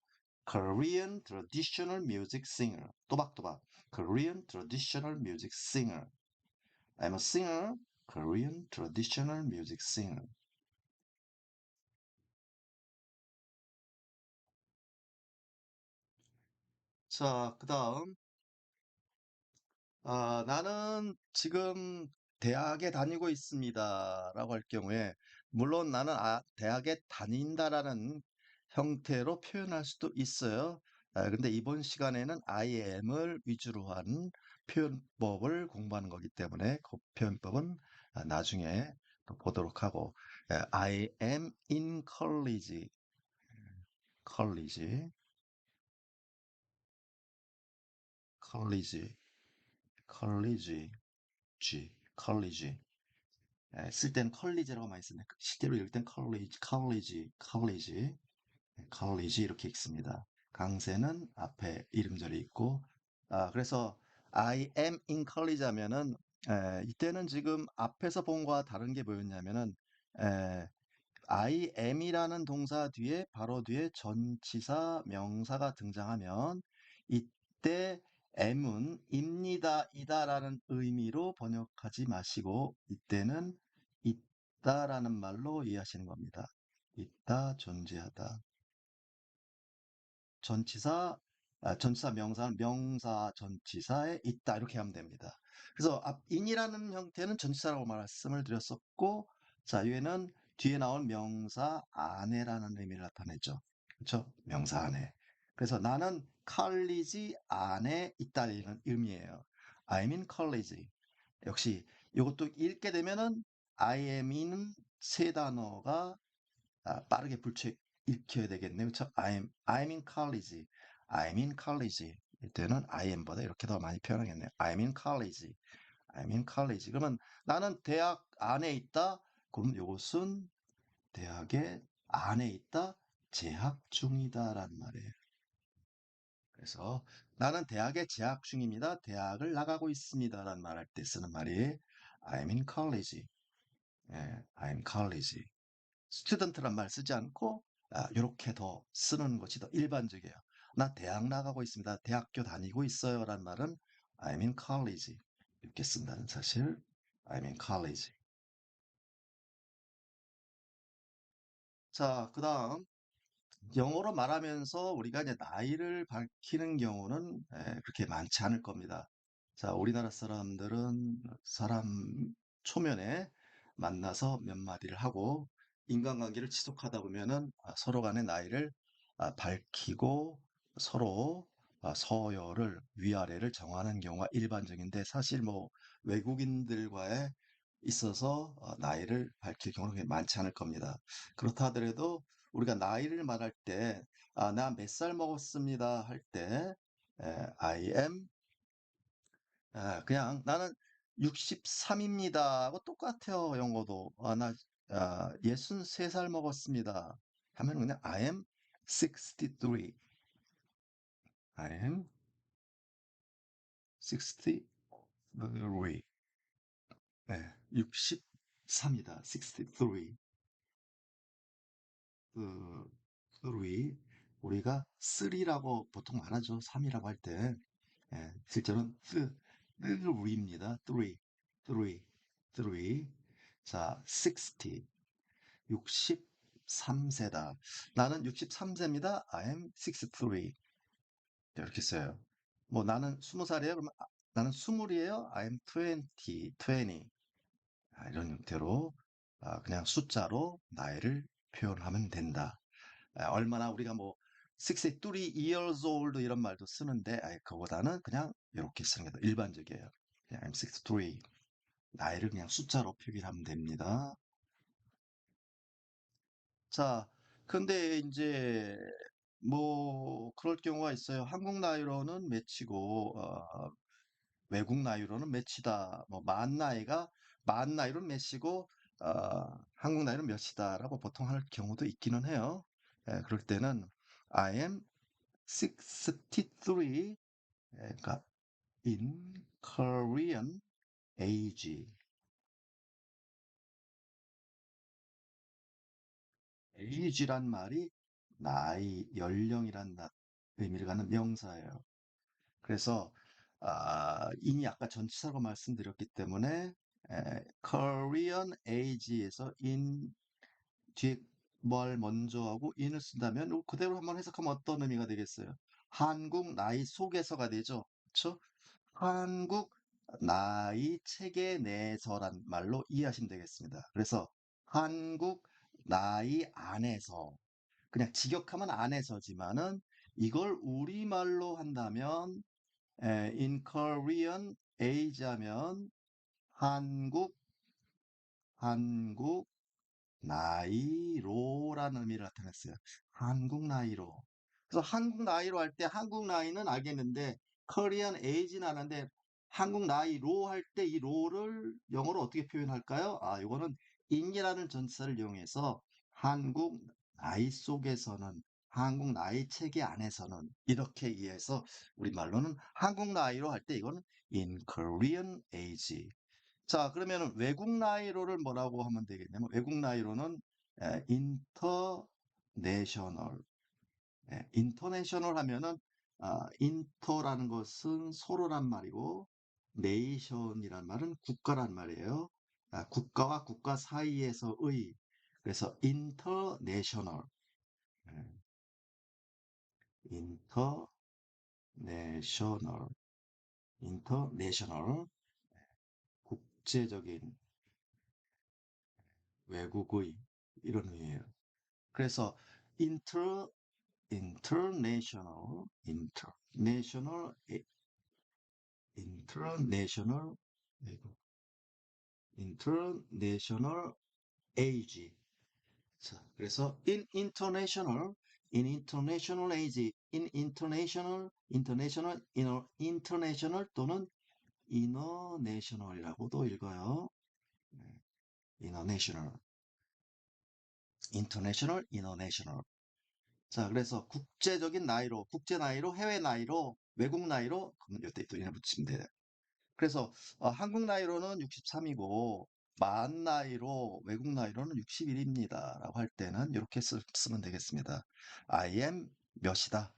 Speaker 1: Korean traditional music singer. 또박또박. Korean traditional music singer. I'm a singer, Korean traditional music singer. 자, 그 다음 나는 지금 대학에 다니고 있습니다라고 할 경우에 물론 나는 대학에 다닌다라는 형태로 표현할 수도 있어요. 근데 이번 시간에는 I am을 위주로 한 표현법을 공부하는 거기 때문에 그 표현법은 나중에 또 보도록 하고 I am in college, college, college, college, G, college. 쓸 때는 컬리지라고 많이 쓰는데 실제로 읽을 땐 컬리지 이렇게 읽습니다. 강세는 앞에 이름절이 있고, 그래서 I am in college 하면은 이때는 지금 앞에서 본 거와 다른 게 뭐였냐면은 에, I am이라는 동사 뒤에 바로 뒤에 전치사 명사가 등장하면 이때 am은 입니다, 이다라는 의미로 번역하지 마시고 이때는 있다라는 말로 이해하시는 겁니다. 있다, 존재하다. 전치사, 전치사 명사는 명사 전치사에 있다 이렇게 하면 됩니다. 그래서 in이라는 형태는 전치사라고 말씀을 드렸었고, 자, 얘는 뒤에 나온 명사 안에라는 의미를 나타내죠. 그렇죠? 명사 안에. 그래서 나는 college 안에 있다는 의미예요. I'm in college. 역시 이것도 읽게 되면은 I am in 세 단어가 빠르게 불쳐 익혀야 되겠네요. 그쵸? I'm in college. I'm in college. 이때는 I am보다 이렇게 더 많이 표현하겠네요. I'm in college. I'm in college. 그러면 나는 대학 안에 있다. 그럼 이것은 대학의 안에 있다. 재학 중이다라는 말이에요. 그래서 나는 대학에 재학 중입니다. 대학을 나가고 있습니다라는 말할 때 쓰는 말이 I'm in college. 예, I'm college. 스튜던트란 말 쓰지 않고 이렇게 더 쓰는 것이 더 일반적이에요. 나 대학 나가고 있습니다. 대학교 다니고 있어요란 말은 I'm in college 이렇게 쓴다는 사실. I'm in college. 자, 그다음 영어로 말하면서 우리가 이제 나이를 밝히는 경우는 그렇게 많지 않을 겁니다. 자, 우리나라 사람들은 사람 초면에 만나서 몇 마디를 하고 인간관계를 지속하다 보면은 서로 간의 나이를 밝히고 서로 서열을 위아래를 정하는 경우가 일반적인데 사실 뭐 외국인들과의 있어서 나이를 밝힐 경우는 그렇게 많지 않을 겁니다. 그렇다 하더라도 우리가 나이를 말할 때, 나 몇 살 먹었습니다 할 때, I am, 그냥 나는 63입니다 하고 똑같아요, 영어도. 63살 먹었습니다 하면 그냥 I am 63. I am 63. 네, 63이다. 63. 그, 우리가 3라고 보통 말하죠. 3이라고 할 때. 실제로는 3입니다. 3. 자, 60. 63세다. 나는 63세입니다. I am 63. 이렇게 써요. 뭐 나는 20살이에요. 그러면 나는 20이에요. I am 20. 이런 형태로 그냥 숫자로 나이를 표현하면 된다. 얼마나 우리가 뭐 63 years old 이런 말도 쓰는데 그거보다는 그냥 이렇게 쓰는 게 더 일반적이에요. 그냥 I'm 63. 나이를 그냥 숫자로 표기하면 됩니다. 자, 근데 이제 뭐 그럴 경우가 있어요. 한국 나이로는 몇이고 외국 나이로는 몇이다. 뭐 만 나이로는 몇이고 한국 나이로는 몇이다라고 보통 할 경우도 있기는 해요. 그럴 때는 I am 63, 그러니까 in Korean age. age란 말이 나이, 연령이란 의미를 갖는 명사예요. 그래서 in이 아까 전치사로 말씀드렸기 때문에 Korean age에서 in 뒤에 뭘 먼저 하고 in을 쓴다면 그대로 한번 해석하면 어떤 의미가 되겠어요? 한국 나이 속에서가 되죠. 그렇죠? 한국 나이 체계 내에서란 말로 이해하시면 되겠습니다. 그래서 한국 나이 안에서 그냥 직역하면 안에서지만은 이걸 우리말로 한다면 in Korean age 하면 한국 나이로라는 의미를 나타냈어요. 한국 나이로. 그래서 한국 나이로 할 때 한국 나이는 알겠는데 Korean age는 아는데 한국 나이로 할 때 이 로를 영어로 어떻게 표현할까요? 이거는 in이라는 전치사를 이용해서 한국 나이 속에서는, 한국 나이 체계 안에서는 이렇게 이해해서 우리말로는 한국 나이로 할 때 이거는 in Korean age. 자, 그러면 외국 나이로를 뭐라고 하면 되겠냐면 외국 나이로는 international. 인터내셔널 하면은 인터라는 것은 서로란 말이고 네이션이란 말은 국가란 말이에요. 국가와 국가 사이에서의, 그래서 인터내셔널, 인터내셔널, 인터내셔널, 국제적인, 외국의, 이런 의미예요. 그래서 인터 international, international, international, international age. 자, 그래서 in international age, international 또는 international이라고도 읽어요. 네, international, international, international. 자, 그래서 국제적인 나이로, 국제 나이로, 해외 나이로, 외국 나이로, 그러면 이때 또 이래 붙이면 돼요. 그래서 한국 나이로는 63이고 만 나이로, 외국 나이로는 61입니다 라고 할 때는 이렇게 쓰면 되겠습니다. I am 몇이다.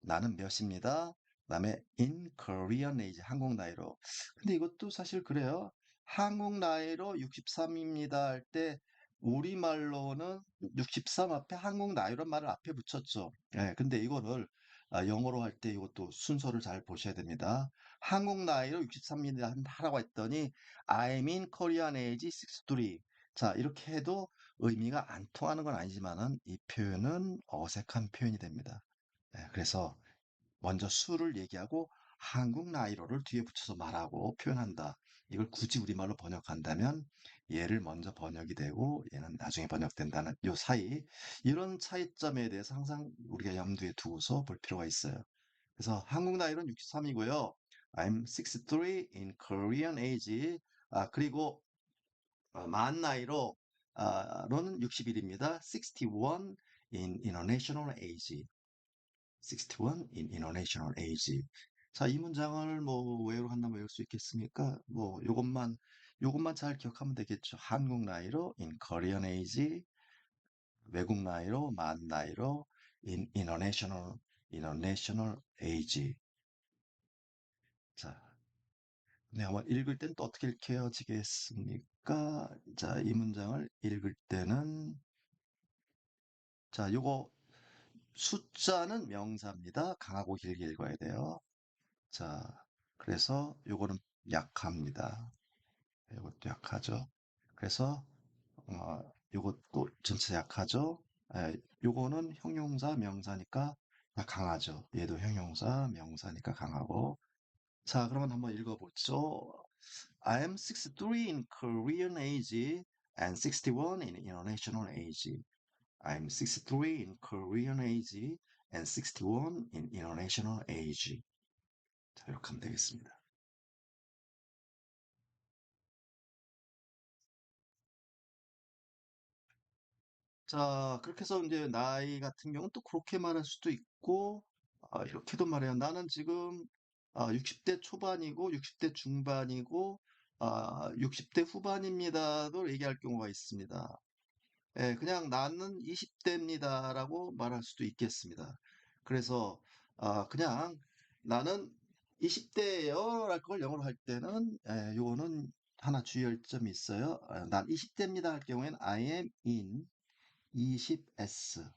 Speaker 1: 나는 몇입니다. 그다음에 in Korean age, 한국 나이로. 근데 이것도 사실 그래요. 한국 나이로 63입니다 할 때 우리말로는 63 앞에 한국 나이로 말을 앞에 붙였죠. 예, 근데 이거를 영어로 할 때 이것도 순서를 잘 보셔야 됩니다. 한국 나이로 63입니다 하라고 했더니 I'm in Korean age 63. 자, 이렇게 해도 의미가 안 통하는 건 아니지만은 이 표현은 어색한 표현이 됩니다. 그래서 먼저 수를 얘기하고 한국 나이로를 뒤에 붙여서 말하고 표현한다. 이걸 굳이 우리말로 번역한다면 얘를 먼저 번역이 되고 얘는 나중에 번역된다는 요 사이, 이런 차이점에 대해서 항상 우리가 염두에 두고서 볼 필요가 있어요. 그래서 한국 나이로는 63이고요. I'm 63 in Korean age. 그리고 만 나이로 로는 61입니다. 61 in international age. 61 in international age. 자, 이 문장을 뭐 외우러 한다면 외울 수 있겠습니까? 뭐 요것만 잘 기억하면 되겠죠. 한국 나이로 in Korean age, 외국 나이로 만 나이로 in international age. 자, 네, 한번 읽을 땐 또 어떻게 읽혀지겠습니까? 자, 이 문장을 읽을 때는 자, 요거 숫자는 명사입니다. 강하고 길게 읽어야 돼요. 자, 그래서 요거는 약합니다. 요것도 약하죠. 그래서 요것도 전체 약하죠. 요거는 형용사, 명사니까 다 강하죠. 얘도 형용사, 명사니까 강하고. 자, 그러면 한번 읽어보죠. I am 63 in Korean age and 61 in international age. I'm 63 in Korean age and 61 in international age. 자, 이렇게 하면 되겠습니다. 자, 그렇게 해서 이제 나이 같은 경우는 또 그렇게 말할 수도 있고, 이렇게도 말해요. 나는 지금 60대 초반이고, 60대 중반이고, 60대 후반입니다도 얘기할 경우가 있습니다. 예, 그냥 나는 20대입니다라고 말할 수도 있겠습니다. 그래서 그냥 나는 20대예요 랄 걸 영어로 할 때는 요거는 하나 주의할 점이 있어요. 난 20대입니다 할 경우에는 I am in 20S.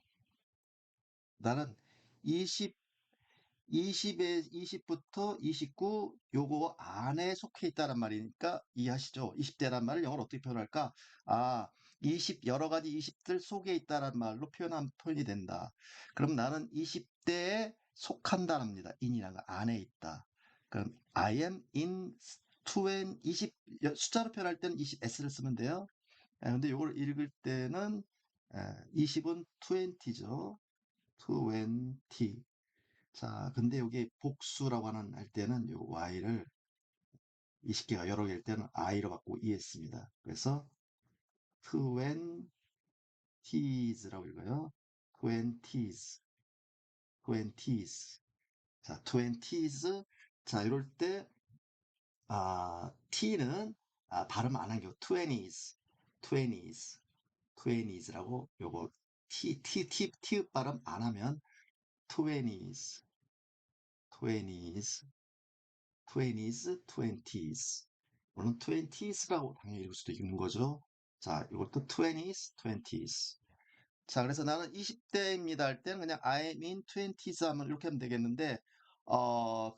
Speaker 1: 나는 20, 20에 20부터 29 요거 안에 속해 있다란 말이니까 이해하시죠? 20대란 말을 영어로 어떻게 표현할까? 20 여러 가지 20들 속에 있다란 말로 표현이 된다. 그럼 나는 20대에 속한다랍니다. in이란 거 안에 있다. 그럼 I am in 20, 숫자로 표현할 때는 20s를 쓰면 돼요. 근데 이걸 읽을 때는 20은 20죠. 20. 자, 근데 여기 복수라고 할 때는 요 y를 20개가 여러 개일 때는 I로 바꾸고 이해했습니다. 그래서 twenties,라고 읽어요. twenties, twenties. 자, twenties. 자, 이럴 때, t는, 발음 안 한겨. twenties, twenties, twenties,라고 요거, t 발음 안 하면 twenties, twenties, twenties, twenties. 물론 twenties라고 당연히 읽을 수도 있는 거죠. 자, 이것도 twenties, twenties. 자, 그래서 나는 20대입니다 할 때는 그냥 I'm in 20s 하면 이렇게 하면 되겠는데,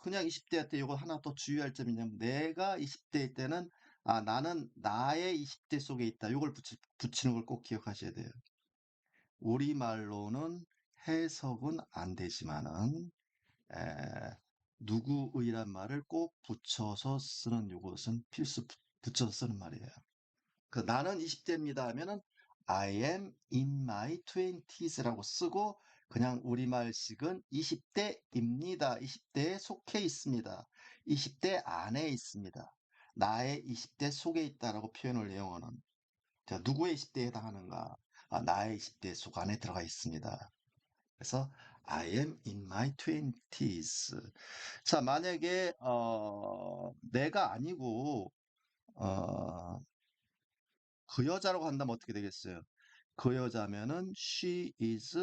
Speaker 1: 그냥 20대 할 때 이거 하나 또 주의할 점이 있냐면, 내가 20대일 때는, 나는 나의 20대 속에 있다. 이걸 붙이는 걸 꼭 기억하셔야 돼요. 우리말로는 해석은 안 되지만은, 에, 누구의란 말을 꼭 붙여서 쓰는 요것은 필수 붙여서 쓰는 말이에요. 그 나는 20대입니다 하면은 I am in my 20s라고 쓰고 그냥 우리말식은 20대입니다. 20대에 속해 있습니다. 20대 안에 있습니다. 나의 20대 속에 있다라고 표현을 영어는. 자, 누구의 20대에 해당하는가? 나의 20대 속 안에 들어가 있습니다. 그래서 I am in my 20s. 자, 만약에 내가 아니고 어, 그 여자라고 한다면 어떻게 되겠어요? 그 여자면은 she is,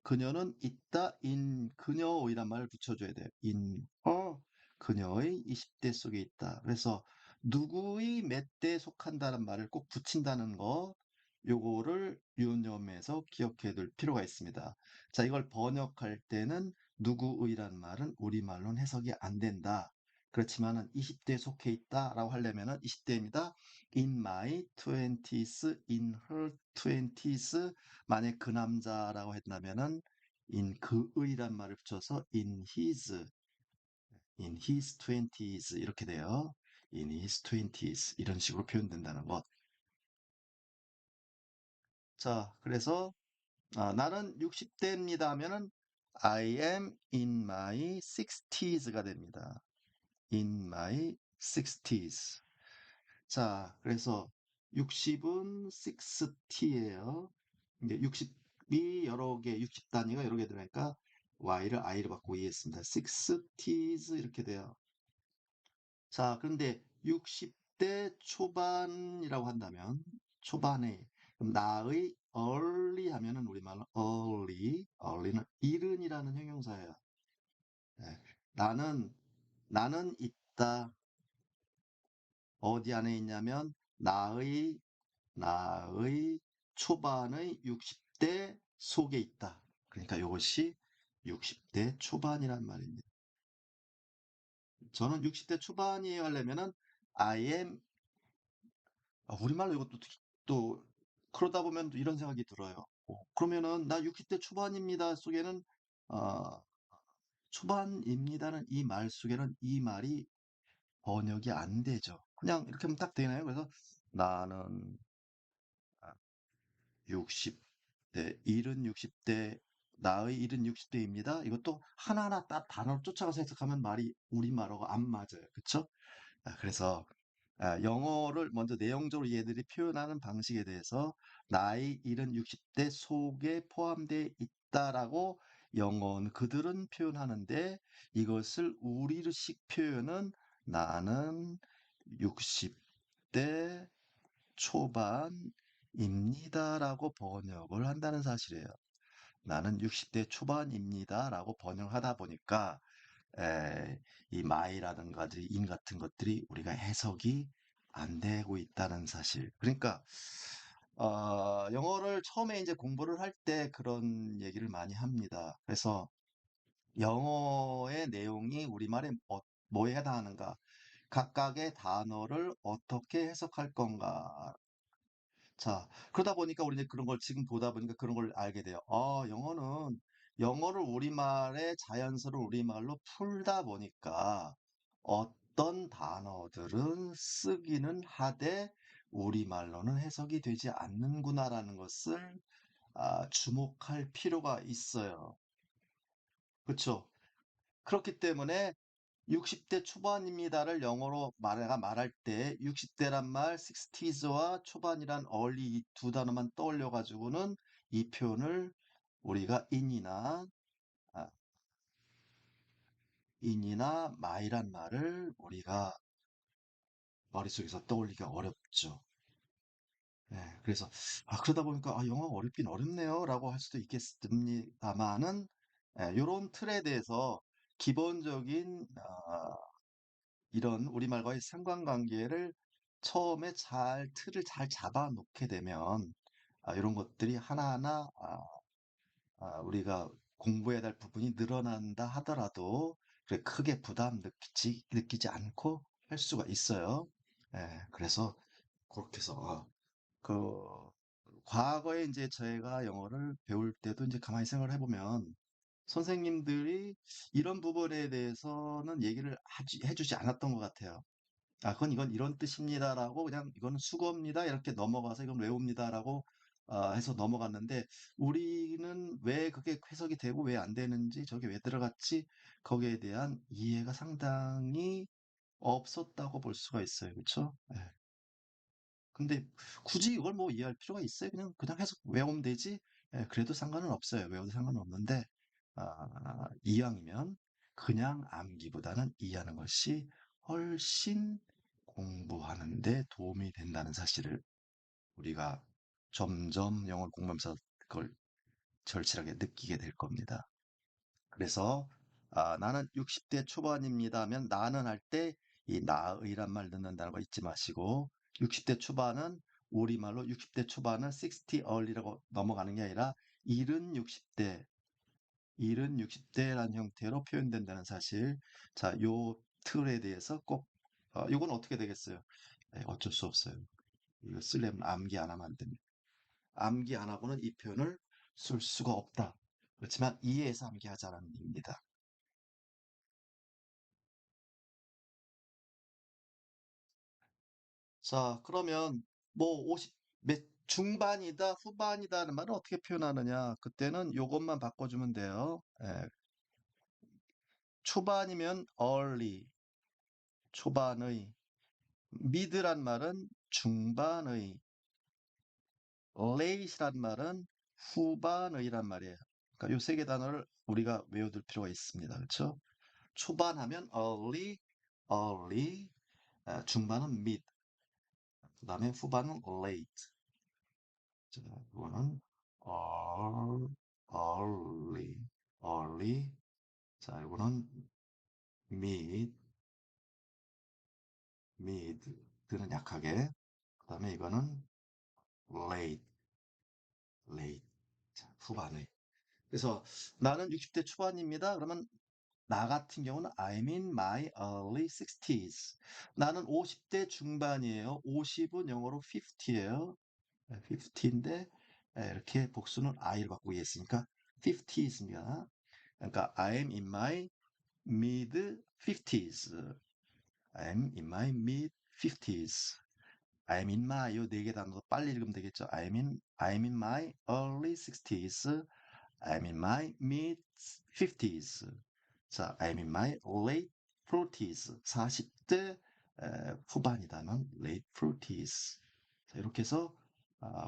Speaker 1: 그녀는 있다 in 그녀의란 말을 붙여줘야 돼요. in her, 그녀의 20대 속에 있다. 그래서 누구의 몇 대에 속한다는 말을 꼭 붙인다는 거, 요거를 유념해서 기억해 둘 필요가 있습니다. 자, 이걸 번역할 때는 누구의란 말은 우리말로는 해석이 안 된다. 그렇지만은 20대에 속해 있다라고 하려면은 20대입니다. In my twenties, in her twenties. 만약 그 남자라고 했다면은 in 그의란 말을 붙여서 in his twenties 이렇게 돼요. in his twenties 이런 식으로 표현된다는 것. 자, 그래서 나는 60대입니다 하면은 I am in my 60s가 됩니다. in my 60s. 자, 그래서 60은 60예요. 이게 60이 여러 개, 60 단위가 여러 개 들어가니까 y를 i로 바꾸고 이해했습니다. 60s 이렇게 돼요. 자, 그런데 60대 초반이라고 한다면 초반에 그럼 나의 early 하면은 우리말로 early는 이른이라는 형용사예요. 네. 나는 나는 있다. 어디 안에 있냐면 나의 초반의 60대 속에 있다. 그러니까 이것이 60대 초반이란 말입니다. 저는 60대 초반이에요 하려면은 I am, 우리말로 이것도 또 그러다 보면 또 이런 생각이 들어요. 그러면은 나 60대 초반입니다 속에는 어, 초반입니다는 이 말 속에는 이 말이 번역이 안 되죠. 그냥 이렇게 하면 딱 되나요? 그래서 나는 60대, 일은 60대, 나의 일은 60대입니다. 이것도 하나하나 딱 단어를 쫓아가서 해석하면 말이 우리말하고 안 맞아요. 그쵸? 그래서 영어를 먼저 내용적으로 얘들이 표현하는 방식에 대해서 나의 일은 60대 속에 포함되어 있다라고 영어는 그들은 표현하는데 이것을 우리식 표현은 나는 60대 초반입니다라고 번역을 한다는 사실이에요. 나는 60대 초반입니다라고 번역하다 보니까 이 my라든가 in 같은 것들이 우리가 해석이 안 되고 있다는 사실. 그러니까 영어를 처음에 이제 공부를 할 때 그런 얘기를 많이 합니다. 그래서 영어의 내용이 우리말에 뭐에 해당하는가? 각각의 단어를 어떻게 해석할 건가? 자, 그러다 보니까 우리 이제 그런 걸 지금 보다 보니까 그런 걸 알게 돼요. 영어를 우리말에 자연스러운 우리말로 풀다 보니까 어떤 단어들은 쓰기는 하되 우리말로는 해석이 되지 않는구나라는 것을 주목할 필요가 있어요. 그렇죠? 그렇기 때문에 60대 초반입니다를 영어로 내가 말할 때 60대란 말, 60s와 초반이란 early 이 두 단어만 떠올려 가지고는 이 표현을 우리가 아, in이나 my란 말을 우리가 머릿속에서 떠올리기가 어렵죠. 예, 그래서 그러다 보니까 영어가 어렵긴 어렵네요라고 할 수도 있겠습니다만은 요런 틀에 대해서 기본적인 이런 우리말과의 상관관계를 처음에 틀을 잘 잡아 놓게 되면 이런 것들이 하나하나 우리가 공부해야 될 부분이 늘어난다 하더라도 그렇게 크게 느끼지 않고 할 수가 있어요. 그래서 그렇게 해서 그 과거에 이제 저희가 영어를 배울 때도 이제 가만히 생각을 해보면 선생님들이 이런 부분에 대해서는 얘기를 해주지 않았던 것 같아요. 그건 이건 이런 뜻입니다라고 그냥 이거는 수거입니다. 이렇게 넘어가서 이건 외웁니다라고 해서 넘어갔는데 우리는 왜 그게 해석이 되고 왜 안 되는지 저게 왜 들어갔지? 거기에 대한 이해가 상당히 없었다고 볼 수가 있어요. 그렇죠? 근데 굳이 이걸 뭐 이해할 필요가 있어요? 그냥 해서 외우면 되지? 그래도 상관은 없어요. 외워도 상관은 없는데 이왕이면 그냥 암기보다는 이해하는 것이 훨씬 공부하는 데 도움이 된다는 사실을 우리가 점점 영어를 공부하면서 그걸 절실하게 느끼게 될 겁니다. 그래서 나는 60대 초반입니다 하면 나는 할 때 이 나의란 말 넣는다는 거 잊지 마시고 60대 초반은 우리말로 60대 초반은 60 early라고 넘어가는 게 아니라 일은 60대, 일은 60대라는 형태로 표현된다는 사실. 자, 요 틀에 대해서 꼭 요건 어떻게 되겠어요? 어쩔 수 없어요. 이거 쓰려면 암기 안 하면 안 됩니다. 암기 안 하고는 이 표현을 쓸 수가 없다. 그렇지만 이해해서 암기하자는 얘기입니다. 자, 그러면 뭐 50, 중반이다, 후반이다는 말은 어떻게 표현하느냐? 그때는 요것만 바꿔주면 돼요. 초반이면 early, 초반의, mid란 말은 중반의, late란 말은 후반의란 말이에요. 그러니까 요 세 개 단어를 우리가 외워둘 필요가 있습니다. 그렇죠? 초반하면 early, 중반은 mid, 그다음에 후반은 late. 자, 이거는 early, early, early. 자, 이거는 mid, mid는 약하게. 그다음에 이거는 late, late. 자, 후반에. 그래서 나는 60대 초반입니다. 그러면 나 같은 경우는 I'm in my early 60s. 나는 50대 중반이에요. 50은 영어로 50예요. 50인데 이렇게 복수는 I를 바꾸고 있으니까 50입니다. 그러니까 I'm in my mid 50s. I'm in my mid 50s. I'm in my 요 네 개 단어 빨리 읽으면 되겠죠. I'm in my early 60s. I'm in my mid 50s. 자, I'm in my late 40s. 40대 후반이다는 late 40s. 자, 이렇게 해서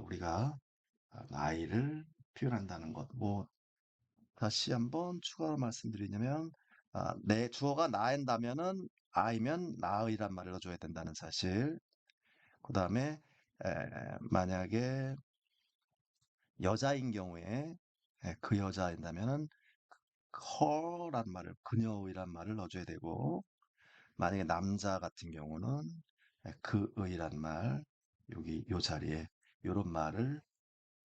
Speaker 1: 우리가 나이를 표현한다는 것. 뭐 다시 한번 추가로 말씀드리냐면 내 주어가 나인다면은 I면 나의란 말을 넣어줘야 된다는 사실. 그 다음에 만약에 여자인 경우에 그 여자인다면은 her란 말을 그녀의란 말을 넣어줘야 되고 만약에 남자 같은 경우는 그의란 말 여기 요 자리에 요런 말을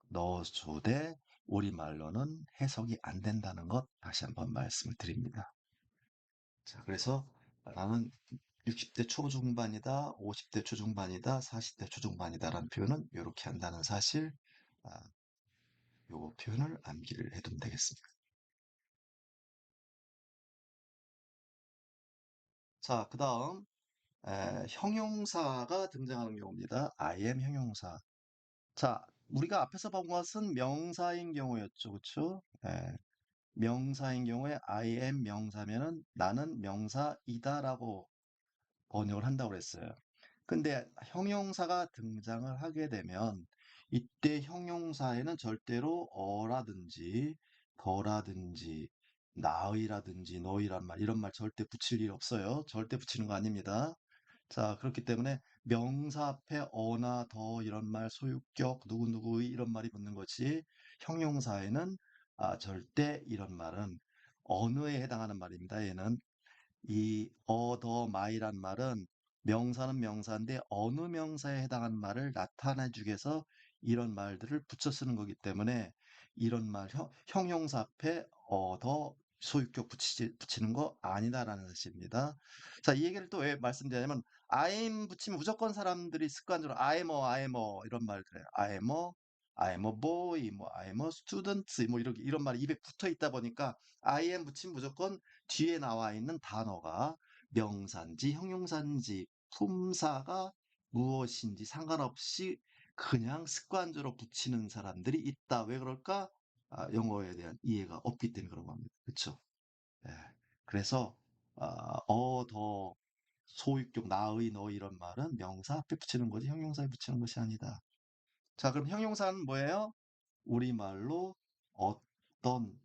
Speaker 1: 넣어줘되 우리말로는 해석이 안 된다는 것 다시 한번 말씀을 드립니다. 자, 그래서 나는 60대 초중반이다, 50대 초중반이다, 40대 초중반이다라는 표현은 이렇게 한다는 사실, 아, 요 표현을 암기를 해두면 되겠습니다. 자, 그 다음 형용사가 등장하는 경우입니다. I am 형용사. 자, 우리가 앞에서 본 것은 명사인 경우였죠, 그렇죠? 명사인 경우에 I am 명사면은 나는 명사이다라고 번역을 한다고 그랬어요. 근데 형용사가 등장을 하게 되면 이때 형용사에는 절대로 어라든지 더라든지 나의라든지 너희란 말 이런 말 절대 붙일 일 없어요. 절대 붙이는 거 아닙니다. 자, 그렇기 때문에 명사 앞에 어나 더 이런 말 소유격 누구누구의 이런 말이 붙는 것이 형용사에는 절대 이런 말은 언어에 해당하는 말입니다. 얘는 이 더 마이란 말은 명사는 명사인데 어느 명사에 해당하는 말을 나타내 주기 위해서 이런 말들을 붙여 쓰는 거기 때문에 이런 말 형용사 앞에 더 소유격 붙이는 거 아니다라는 뜻입니다. 자, 이 얘기를 또 왜 말씀드리냐면 I'm 붙이면 무조건 사람들이 습관적으로 I'm a 이런 말 그래요. I'm a boy, 뭐 I'm a student 뭐 이런 말이 입에 붙어 있다 보니까 I am 붙이면 무조건 뒤에 나와 있는 단어가 명사인지 형용사인지 품사가 무엇인지 상관없이 그냥 습관적으로 붙이는 사람들이 있다. 왜 그럴까? 영어에 대한 이해가 없기 때문에 그런 겁니다. 그렇죠? 예. 그래서 더 소유격 나의 너 이런 말은 명사 앞에 붙이는 거지 형용사에 붙이는 것이 아니다. 자, 그럼 형용사는 뭐예요? 우리말로 어떤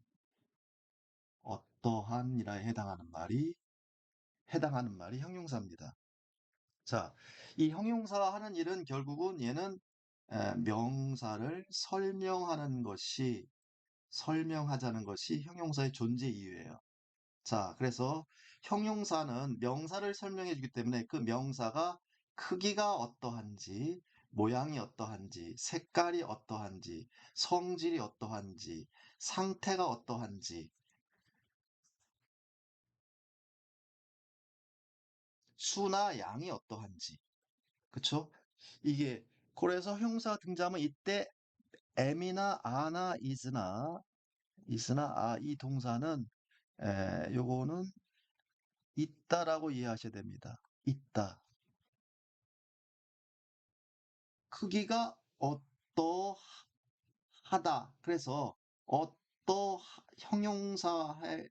Speaker 1: 어떠한이라에 해당하는 말이 형용사입니다. 자, 이 형용사 하는 일은 결국은 얘는 명사를 설명하자는 것이 형용사의 존재 이유예요. 자, 그래서 형용사는 명사를 설명해 주기 때문에 그 명사가 크기가 어떠한지, 모양이 어떠한지, 색깔이 어떠한지, 성질이 어떠한지, 상태가 어떠한지, 수나 양이 어떠한지. 그쵸? 이게 그래서 형사 등장하면 이때 am이나 a나 is나 이 동사는 요거는 있다라고 이해하셔야 됩니다. 있다. 크기가 어떠하다. 그래서 형용사에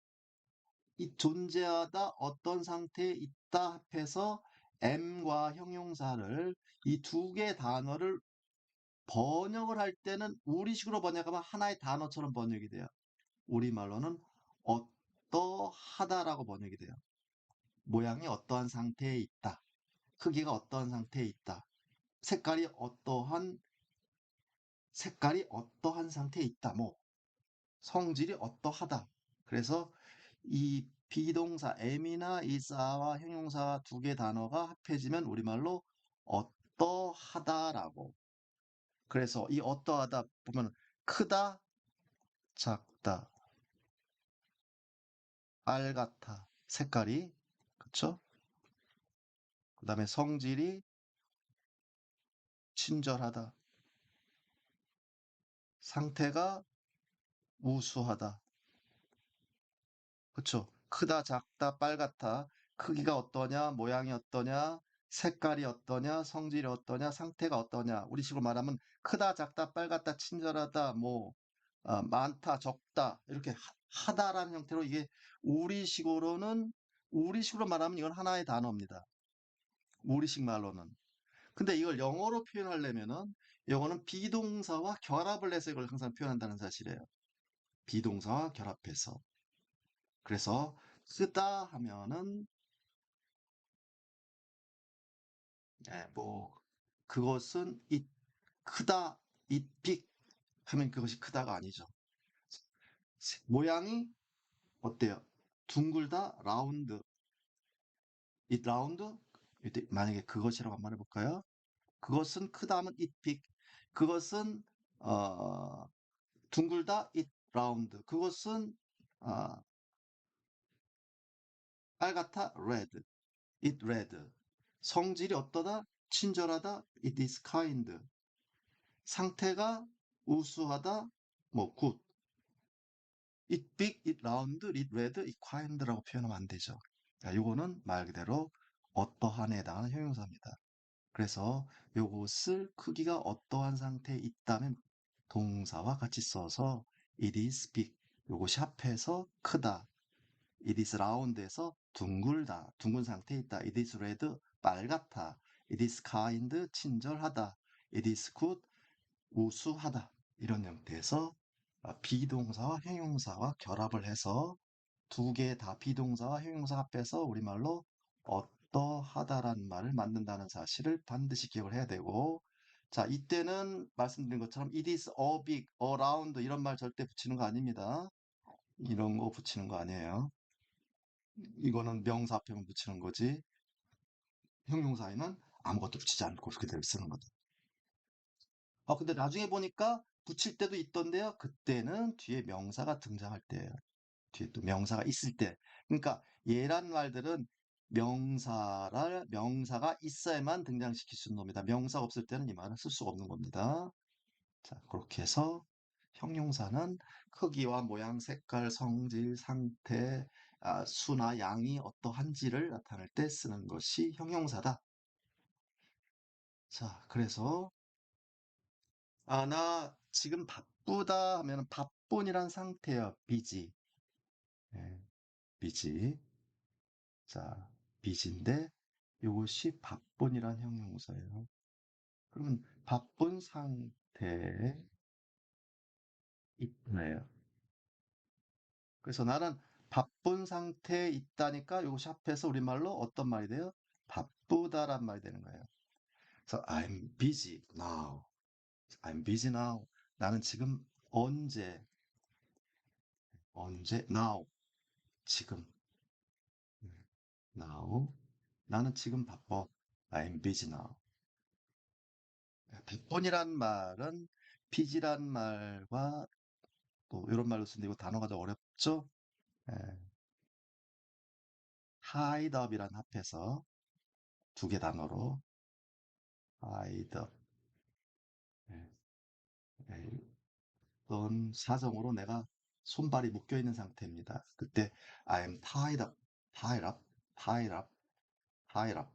Speaker 1: 이 존재하다 어떤 상태에 있다 합해서 M과 형용사를 이 두 개 단어를 번역을 할 때는 우리식으로 번역하면 하나의 단어처럼 번역이 돼요. 우리말로는 어떠하다라고 번역이 돼요. 모양이 어떠한 상태에 있다. 크기가 어떠한 상태에 있다. 색깔이 어떠한 상태에 있다. 뭐 성질이 어떠하다. 그래서 이 비동사 am이나 is와 형용사 두 개 단어가 합해지면 우리말로 어떠하다라고. 그래서 이 어떠하다 보면 크다, 작다, 빨갛다, 색깔이 그쵸? 그 다음에 성질이 친절하다, 상태가 우수하다, 그쵸? 크다, 작다, 빨갛다, 크기가 어떠냐, 모양이 어떠냐, 색깔이 어떠냐, 성질이 어떠냐, 상태가 어떠냐. 우리식으로 말하면 크다, 작다, 빨갛다, 친절하다, 뭐 많다, 적다 이렇게 하다라는 형태로 이게 우리식으로는 우리식으로 말하면 이건 하나의 단어입니다. 우리식 말로는. 근데 이걸 영어로 표현하려면은 영어는 비동사와 결합을 해서 이걸 항상 표현한다는 사실이에요. 비동사와 결합해서. 그래서 크다 하면은 뭐 그것은 크다, 빅 하면 그것이 크다가 아니죠. 모양이 어때요? 둥글다, 라운드? 이때 만약에 그것이라고 한번 해볼까요? 그것은 크다 하면 빅. 그것은 어, 둥글다, 라운드. 그것은 어, 빨갛다, red. 성질이 어떠다? 친절하다, it is kind. 상태가 우수하다, 뭐 good. it big, it round, it red, it kind라고 표현하면 안 되죠. 자, 요거는 말 그대로 어떠한에 해당하는 형용사입니다. 그래서 요것을 크기가 어떠한 상태에 있다면 동사와 같이 써서 it is big, 요것이 합해서 크다. It is round에서 둥글다. 둥근 상태에 있다. It is red. 빨갛다. It is kind. 친절하다. It is good. 우수하다. 이런 형태에서 비동사와 형용사와 결합을 해서 두 개 다 비동사와 형용사 합해서 우리말로 어떠하다라는 말을 만든다는 사실을 반드시 기억을 해야 되고, 자, 이때는 말씀드린 것처럼 it is a big, around 이런 말 절대 붙이는 거 아닙니다. 이런 거 붙이는 거 아니에요. 이거는 명사 앞에만 붙이는 거지, 형용사에는 아무것도 붙이지 않고 그대로 쓰는 거다. 근데 나중에 보니까 붙일 때도 있던데요. 그때는 뒤에 명사가 등장할 때예요. 뒤에 또 명사가 있을 때. 그러니까 얘란 말들은 명사가 있어야만 등장시킬 수 있는 겁니다. 명사가 없을 때는 이 말은 쓸 수가 없는 겁니다. 자, 그렇게 해서 형용사는 크기와 모양, 색깔, 성질, 상태, 수나 양이 어떠한지를 나타낼 때 쓰는 것이 형용사다. 자, 그래서 나 지금 바쁘다 하면 바쁜이란 상태예요. busy. 예, busy. 자, busy인데 이것이 바쁜이란 형용사예요. 그러면 바쁜 상태에 있나요? 그래서 나는 바쁜 상태에 있다니까 이것이 합해서 우리말로 어떤 말이 돼요? 바쁘다란 말이 되는 거예요. 그래서 I'm busy now. I'm busy now. 나는 지금 언제 now 지금 now 나는 지금 바빠. I'm busy now. 바쁜이란 말은 busy란 말과 또 이런 말로 쓰는데 이거 단어가 좀 어렵죠? 예, tied up이란 합해서 두 개 단어로 tied up. 예, 예, 어떤 사정으로 내가 손발이 묶여 있는 상태입니다. 그때 I'm tied up, tied up, tied up, tied up.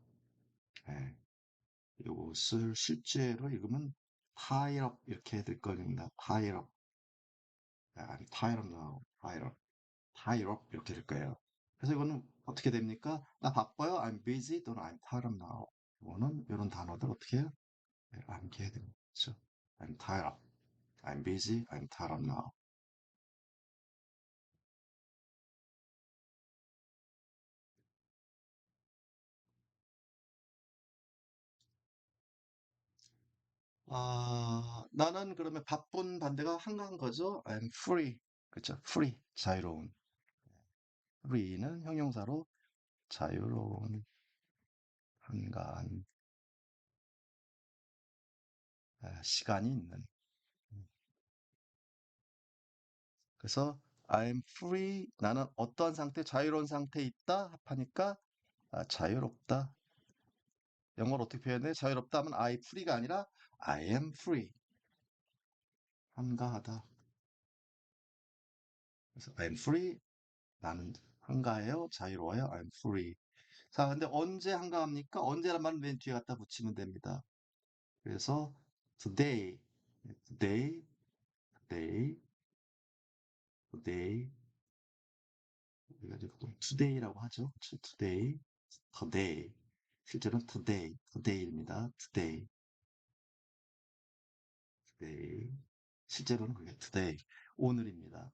Speaker 1: 예, 이것을 실제로 읽으면 tie up 이렇게 될 겁니다. tie up. I'm tired of now. tired up, tired up 이렇게 될 거예요. 그래서 이거는 어떻게 됩니까? 나 바빠요. I'm busy 또는 I'm tired of now. 이거는 이런 단어들 어떻게 해요? 네, 암기해야 되는 거죠. I'm tired of, I'm busy, I'm tired of now. 나는 그러면 바쁜 반대가 한가한 거죠. I'm free. 그렇죠. free. 자유로운. free는 형용사로 자유로운, 한가한, 시간이 있는. 그래서 I'm free. 나는 어떠한 상태, 자유로운 상태에 있다 합하니까 자유롭다. 영어로 어떻게 표현해? 자유롭다 하면 I free가 아니라 I am free. 한가하다. 그래서 I'm free. 나는 한가해요. 자유로워요. I'm free. 자, 근데 언제 한가합니까? 언제란 말은 맨 뒤에 갖다 붙이면 됩니다. 그래서 today, today, today, today, 우리가 이제 보통 today라고 하죠. today, today. 실제로는 today입니다. today. 실제로는 그게 today, 오늘입니다.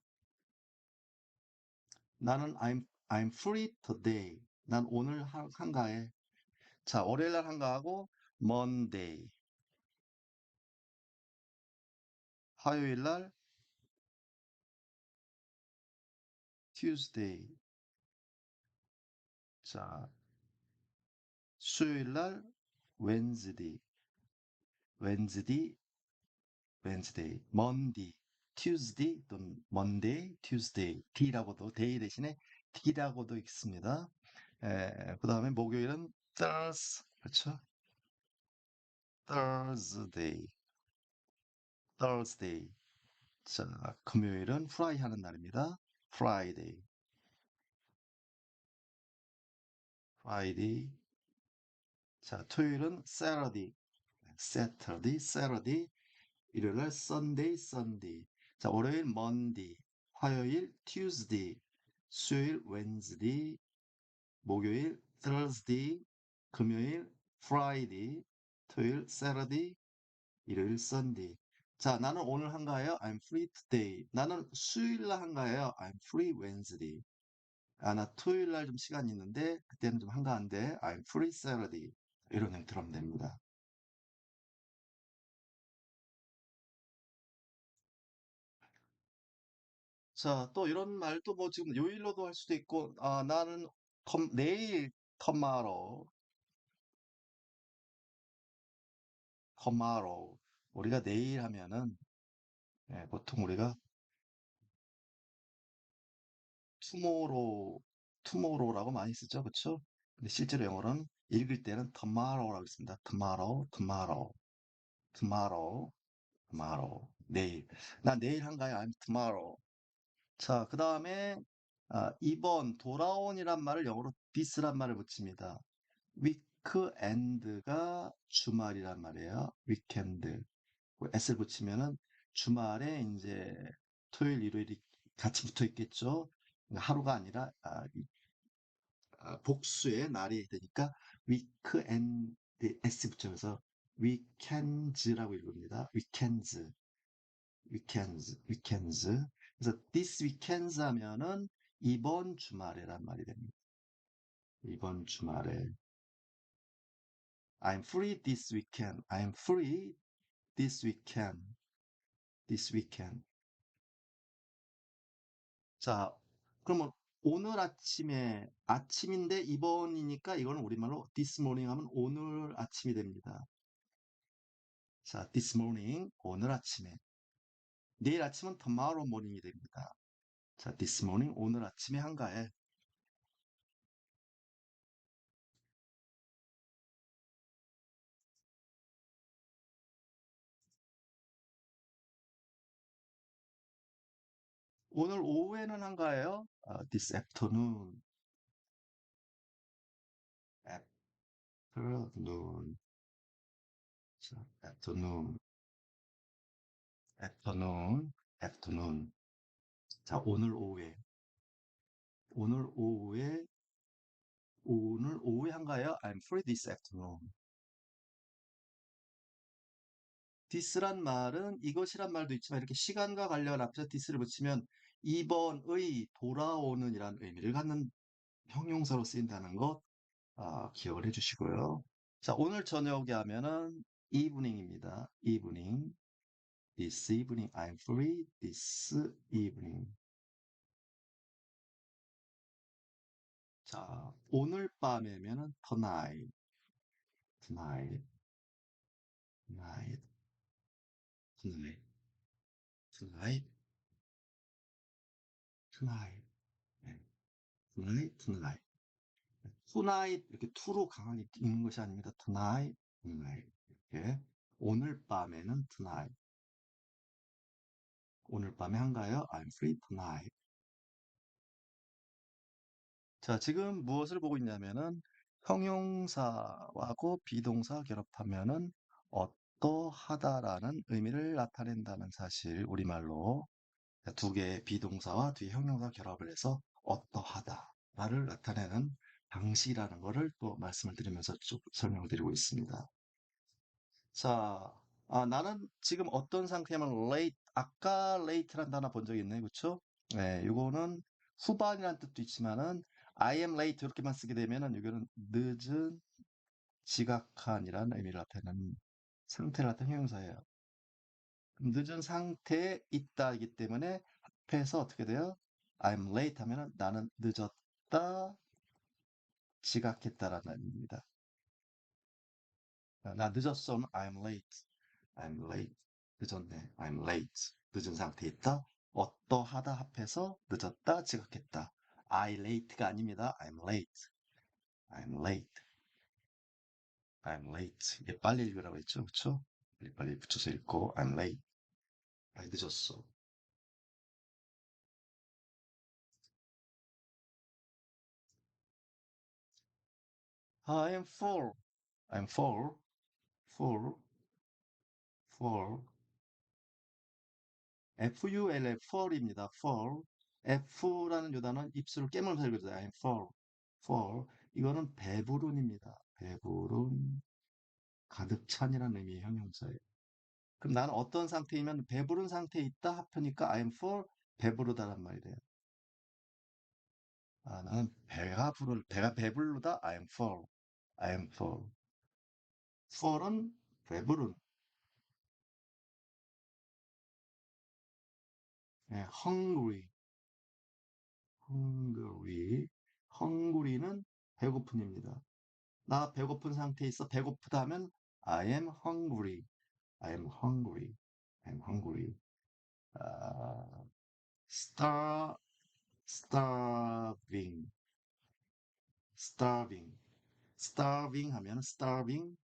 Speaker 1: 나는 I'm free today. 난 오늘 한가해. 자, 월요일 날 한가하고 Monday, 화요일 날 Tuesday, 자, 수요일 날 Wednesday, Wednesday, Wednesday, Monday, Tuesday 또는 Monday, Tuesday, D라고도 day 대신에 D라고도 있습니다. 그 다음에 목요일은 Thursday, 그렇죠? Thursday, Thursday. 자, 금요일은 프라이 하는 날입니다. Friday, Friday. 자, 토요일은 Saturday. 일요일 날 Sunday. 자, 월요일 Monday. 화요일 Tuesday, 수요일 Wednesday, 목요일 Thursday, 금요일 Friday, 토요일 Saturday, 일요일 Sunday. 자, 나는 오늘 한가해요. I'm free today. 나는 수요일 날 한가해요. I'm free Wednesday. 아, 나 토요일 날 좀 시간이 있는데 그때는 좀 한가한데 I'm free Saturday. 이런 형 들으면 됩니다. 자, 또 이런 말도 뭐 지금 요일로도 할 수도 있고, 아, 나는 내일 tomorrow, tomorrow. 우리가 내일 하면은 보통 우리가 tomorrow, tomorrow라고 많이 쓰죠, 그렇죠? 근데 실제로 영어로는 읽을 때는 tomorrow라고 있습니다. tomorrow, tomorrow, tomorrow, tomorrow. 내일. 나 내일 한가요? I'm tomorrow. 자, 그 다음에 이번 돌아온이란 말을 영어로 this란 말을 붙입니다. weekend가 주말이란 말이에요. weekend. s를 붙이면은 주말에 이제 토요일, 일요일이 같이 붙어 있겠죠. 그러니까 하루가 아니라 복수의 날이 되니까 weekend s 붙여서 weekends라고 읽습니다. weekends, weekends, weekends. 그래서 this weekends 하면은 이번 주말에란 말이 됩니다. 이번 주말에 I'm free this weekend. I'm free this weekend. This weekend. 자, 그러면 오늘 아침에 아침인데 이번이니까 이거는 우리말로 this morning 하면 오늘 아침이 됩니다. 자, this morning 오늘 아침에. 내일 아침은 tomorrow morning이 됩니다. 자, this morning 오늘 아침에 한가해. 오늘 오후에는 한가해요. this afternoon. afternoon. 자, afternoon. afternoon. afternoon. 자, 오늘 오후에 한가해요. I'm free this afternoon. this란 말은 이것이란 말도 있지만 이렇게 시간과 관련 앞에서 this를 붙이면 이번의 돌아오는 이란 의미를 갖는 형용사로 쓰인다는 것 기억을 해주시고요. 자, 오늘 저녁에 하면은 evening입니다. evening. This evening I'm free. This evening. 자, 오늘 밤에면은 tonight. tonight. tonight. tonight. tonight. tonight. 네. tonight. tonight. tonight 이렇게 to로 강하게 읽는 것이 아닙니다. tonight. tonight. 이렇게 오늘 밤에는 tonight. 오늘 밤에 한가요? I'm free tonight. 자, 지금 무엇을 보고 있냐면은 형용사하고 비동사 결합하면은 어떠하다라는 의미를 나타낸다는 사실, 우리말로 두 개의 비동사와 뒤에 형용사 결합을 해서 어떠하다를 나타내는 방식이라는 것을 또 말씀을 드리면서 쭉 설명을 드리고 있습니다. 자, 나는 지금 어떤 상태냐면 late, 아까 late란 단어 본 적 있네, 그쵸? 네, 이거는 후반이라는 뜻도 있지만은 I am late 이렇게만 쓰게 되면은 이거는 늦은, 지각한이라는 의미를 나타내는 상태를 나타내는 형용사예요. 늦은 상태에 있다이기 때문에 앞에서 어떻게 돼요? I'm late 하면은 나는 늦었다, 지각했다라는 의미입니다. 나 늦었어. I'm late. I'm late. 늦었네. I'm late. 늦은 상태에 있다. 어떠하다 합해서 늦었다, 지각했다. I late가 아닙니다. I'm late. I'm late. I'm late. 이게 빨리 읽으라고 했죠. 그쵸? 빨리 붙여서 읽고 I'm late. 늦었어. I'm full. I'm full. full. full. full. full입니다. full. F라는 요단은 입술을 깨물면서 읽어줘요. I'm full, full. 이거는 배부른입니다. 배부른, 가득 찬이라는 의미의 형용사예요. 그럼 나는 어떤 상태이면 배부른 상태에 있다 합하니까 I'm full, 배부르다란 말이 돼요. 나는 배가 배부르다. I'm full, I'm full. full은 배부른, 예, hungry, hungry, hungry는 배고픈입니다. 나 배고픈 상태에 있어. 배고프다 하면 I am hungry. I am hungry. I am hungry. 아, star, starving, starving, starving 하면 starving.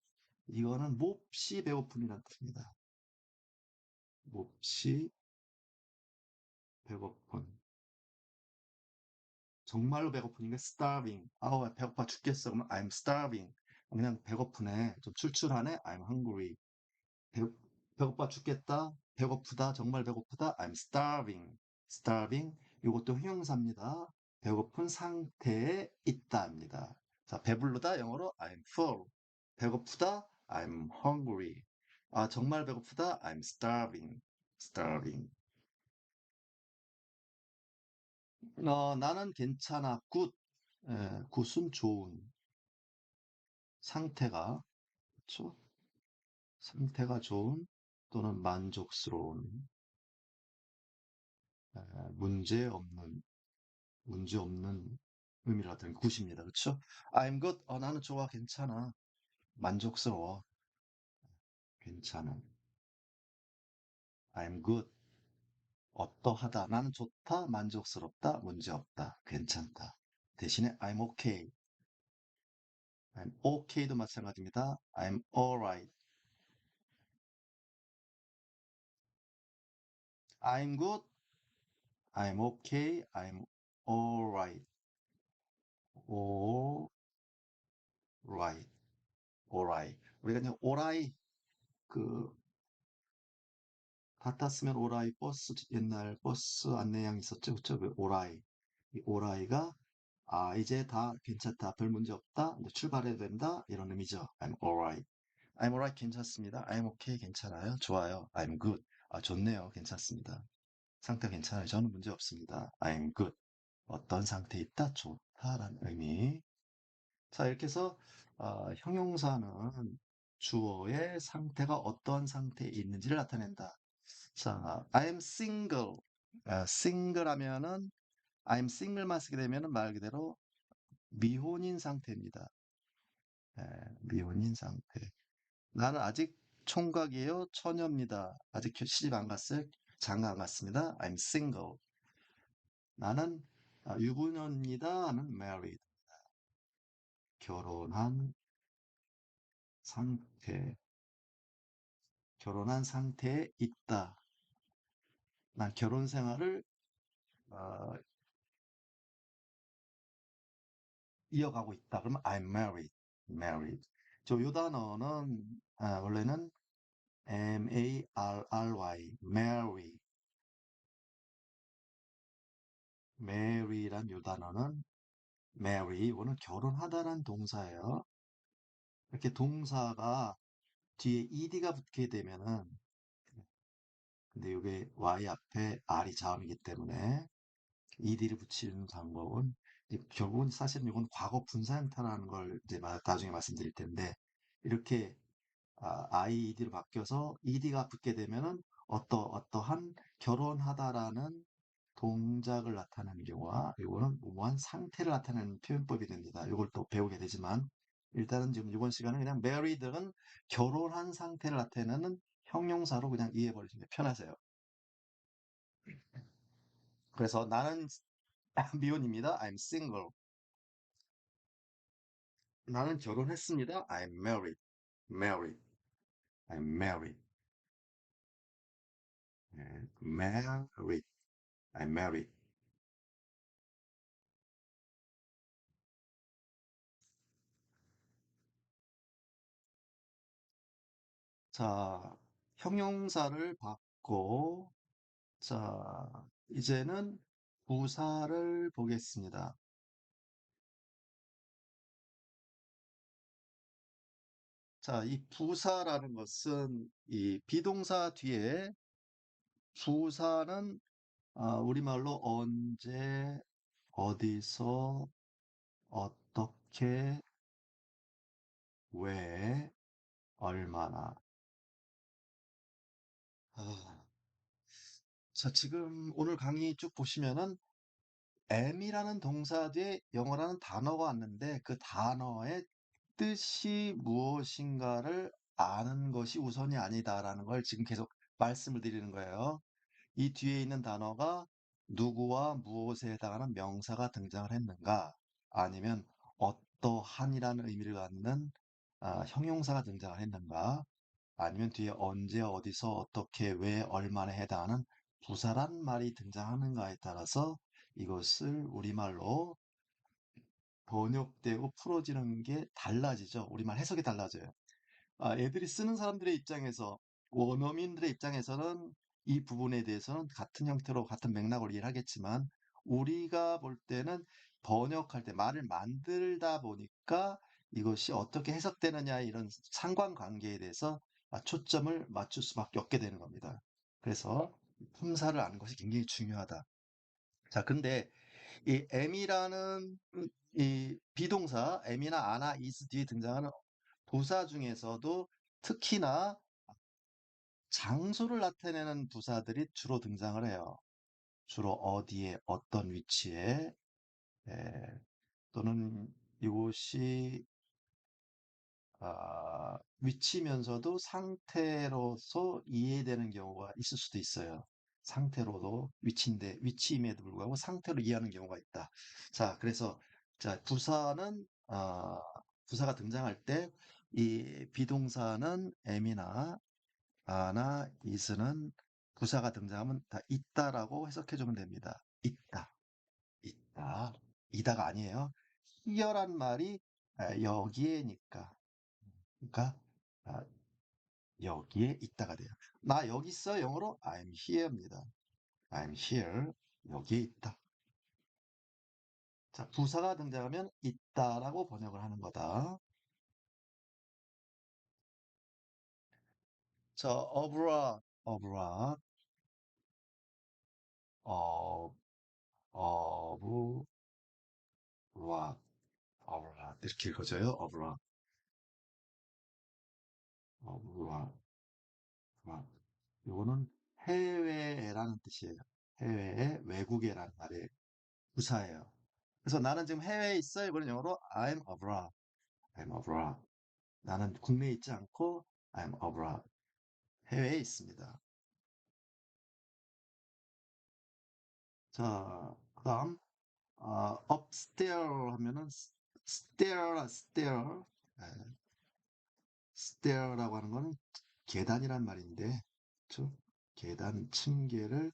Speaker 1: 이거는 몹시 배고픔이라는 뜻입니다. 몹시 배고픈. 정말로 배고프니까 starving. 아우, 배고파 죽겠어. 그러면 I'm starving. 그냥 배고프네. 좀 출출하네. I'm hungry. 배, 배고파 죽겠다. 배고프다. 정말 배고프다. I'm starving. starving. 이것도 형용사입니다. 배고픈 상태에 있다입니다. 자, 배부르다. 영어로 I'm full. 배고프다. I'm hungry. 정말 배고프다. I'm starving. starving. 나는 괜찮아. good. 굿은 좋은. 상태가, 그렇죠? 상태가 좋은 또는 만족스러운. 문제 없는, 문제 없는 의미를 나타내는 굿입니다. 그렇죠? I'm good. 나는 좋아. 괜찮아. 만족스러워. 괜찮아. I'm good. 어떠하다. 나는 좋다. 만족스럽다. 문제 없다. 괜찮다. 대신에 I'm okay. I'm okay도 마찬가지입니다. I'm alright. I'm good. I'm okay. I'm alright. alright. alright. 우리가 이제 alright 그 같았으면 오라이 버스 옛날 버스 안내양 있었죠, 그쵸? 그 오라이 이 오라이가 이제 다 괜찮다, 별 문제 없다, 이제 출발해야 된다 이런 의미죠. I'm alright. I'm alright 괜찮습니다. I'm okay 괜찮아요. 좋아요. I'm good. 좋네요. 괜찮습니다. 상태 괜찮아요. 저는 문제 없습니다. I'm good. 어떤 상태에 있다? 좋다라는 의미. 자, 이렇게 해서 형용사는 주어의 상태가 어떠한 상태에 있는지를 나타낸다. 자, I'm single. single 하면은 I'm single만 쓰게 되면은 말 그대로 미혼인 상태입니다. 예, 미혼인 상태. 나는 아직 총각이에요. 처녀입니다. 아직 시집 안 갔어요. 장가 안 갔습니다. I'm single. 나는 유부녀입니다. 하면 married. 결혼한 상태. 결혼한 상태에 있다. 난 결혼 생활을 어, 이어가고 있다. 그러면 I'm married. married. 요 단어는 원래는 marry, marry, marry란 요 단어는 marry, 이거는 결혼하다란 동사예요. 이렇게 동사가 뒤에 ed가 붙게 되면은 근데 이게 y 앞에 r이 자음이기 때문에 ed를 붙이는 방법은 결국은 사실은 이건 과거 분사 형태라는 걸 이제 나중에 말씀드릴 텐데 이렇게 IED로 바뀌어서 ED가 붙게 되면은 어떠한 결혼하다라는 동작을 나타내는 경우와 이거는 무모한 상태를 나타내는 표현법이 됩니다. 이걸 또 배우게 되지만 일단은 지금 이번 시간은 그냥 married은 결혼한 상태를 나타내는 형용사로 그냥 이해해버리시면 편하세요. 그래서 나는 미혼입니다. I'm single. 나는 결혼했습니다. I'm married. married. I'm married. married. I'm married. 자, 형용사를 받고, 자, 이제는 부사를 보겠습니다. 자, 이 부사라는 것은 이 비동사 뒤에 부사는 우리말로 언제, 어디서, 어떻게, 왜, 얼마나. 아, 자, 지금 오늘 강의 쭉 보시면은 am이라는 동사 뒤에 영어라는 단어가 왔는데 그 단어의 뜻이 무엇인가를 아는 것이 우선이 아니다라는 걸 지금 계속 말씀을 드리는 거예요. 이 뒤에 있는 단어가 누구와 무엇에 해당하는 명사가 등장을 했는가, 아니면 어떠한이라는 의미를 갖는 형용사가 등장을 했는가, 아니면 뒤에 언제, 어디서, 어떻게, 왜, 얼마나 해당하는 부사란 말이 등장하는가에 따라서 이것을 우리말로 번역되고 풀어지는 게 달라지죠. 우리말 해석이 달라져요. 애들이 쓰는 사람들의 입장에서, 원어민들의 입장에서는 이 부분에 대해서는 같은 형태로 같은 맥락으로 이해를 하겠지만, 우리가 볼 때는 번역할 때 말을 만들다 보니까 이것이 어떻게 해석되느냐 이런 상관관계에 대해서 초점을 맞출 수밖에 없게 되는 겁니다. 그래서 품사를 아는 것이 굉장히 중요하다. 자, 근데 이 am이라는 이 비동사 am이나 아나 is 뒤에 등장하는 부사 중에서도 특히나 장소를 나타내는 부사들이 주로 등장을 해요. 주로 어디에, 어떤 위치에, 에, 또는 이곳이 위치면서도 상태로서 이해되는 경우가 있을 수도 있어요. 상태로도 위치인데 위치임에도 불구하고 상태로 이해하는 경우가 있다. 자, 그래서 자, 부사가 등장할 때 이 비동사는 am이나 아나 is는 부사가 등장하면 다 있다라고 해석해 주면 됩니다. 있다, 있다, 이다가 아니에요. 히어란 말이 여기에니까. 그러니까 아, 여기에 있다가 돼요. 나 여기 있어 영어로 I'm here입니다. I'm here. 여기에 있다. 자, 부사가 등장하면 있다라고 번역을 하는 거다. 자, abroad, of, abroad, abroad 이렇게 읽어져요. abroad. 이거는 해외라는 뜻이에요. 해외에 외국에라는 말의 부사예요. 그래서 나는 지금 해외에 있어. 이거는 영어로 I'm abroad. I'm abroad. 나는 국내에 있지 않고 I'm abroad. 해외에 있습니다. 자, 그다음 upstairs 하면은 stair. 예, stair라고 하는 거는 계단이란 말인데, 그렇죠? 계단 층계를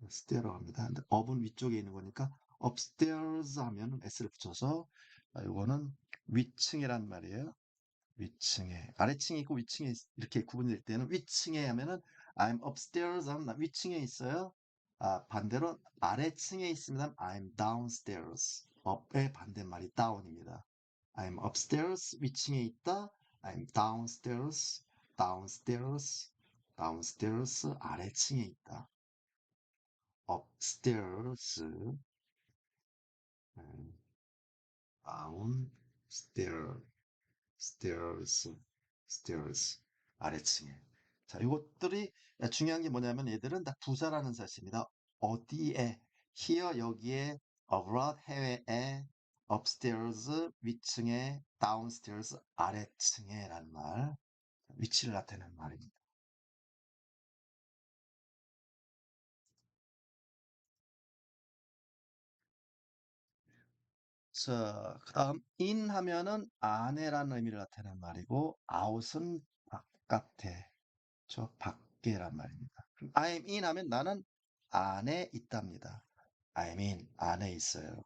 Speaker 1: stair라고 합니다. 근데 up은 위쪽에 있는 거니까 upstairs 하면 s를 붙여서 이거는 위층이란 말이에요. 위층에 아래층이 있고 위층에 이렇게 구분될 때는 위층에 하면은 I'm upstairs 하면 나 위층에 있어요. 반대로 아래층에 있습니다. I'm downstairs. up의 반대말이 down입니다. I'm upstairs 위층에 있다. I'm downstairs 아래층에 있다. upstairs 음, downstairs stairs, stairs. 아래층에. 자, 이것들이 중요한 게 뭐냐면 얘들은 다 부사라는 사실입니다. 어디에, here 여기에, abroad 해외에, upstairs 위층에, downstairs 아래층에라는 말, 위치를 나타내는 말입니다. 자, 그다음 in 하면은 안에라는 의미를 나타내는 말이고 out은 바깥에, 저 밖에란 말입니다. I'm in 하면 나는 안에 있답니다. I'm in, 안에 있어요.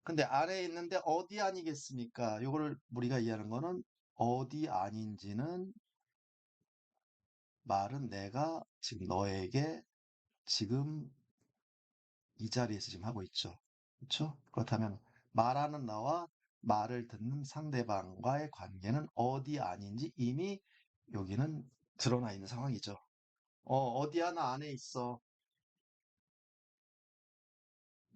Speaker 1: 근데 안에 있는데 어디 아니겠습니까? 이거를 우리가 이해하는 거는 어디 아닌지는 말은 내가 지금 너에게 지금 이 자리에서 지금 하고 있죠. 그렇죠? 그렇다면 말하는 나와 말을 듣는 상대방과의 관계는 어디 아닌지 이미 여기는 드러나 있는 상황이죠. 어디야? 나 안에 있어.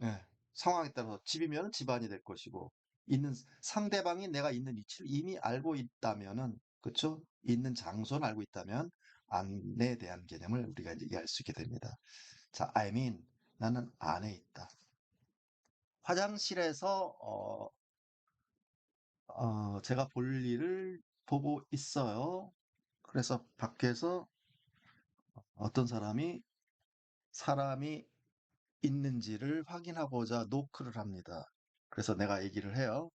Speaker 1: 예. 상황에 따라서 집이면 집안이 될 것이고 있는 상대방이 내가 있는 위치를 이미 알고 있다면은 그쵸? 있는 장소는 알고 있다면 안에 대한 개념을 우리가 이제 이해할 수 있게 됩니다. 자, I mean 나는 안에 있다. 화장실에서 제가 볼일을 보고 있어요. 그래서 밖에서 어떤 사람이 있는지를 확인하고자 노크를 합니다. 그래서 내가 얘기를 해요.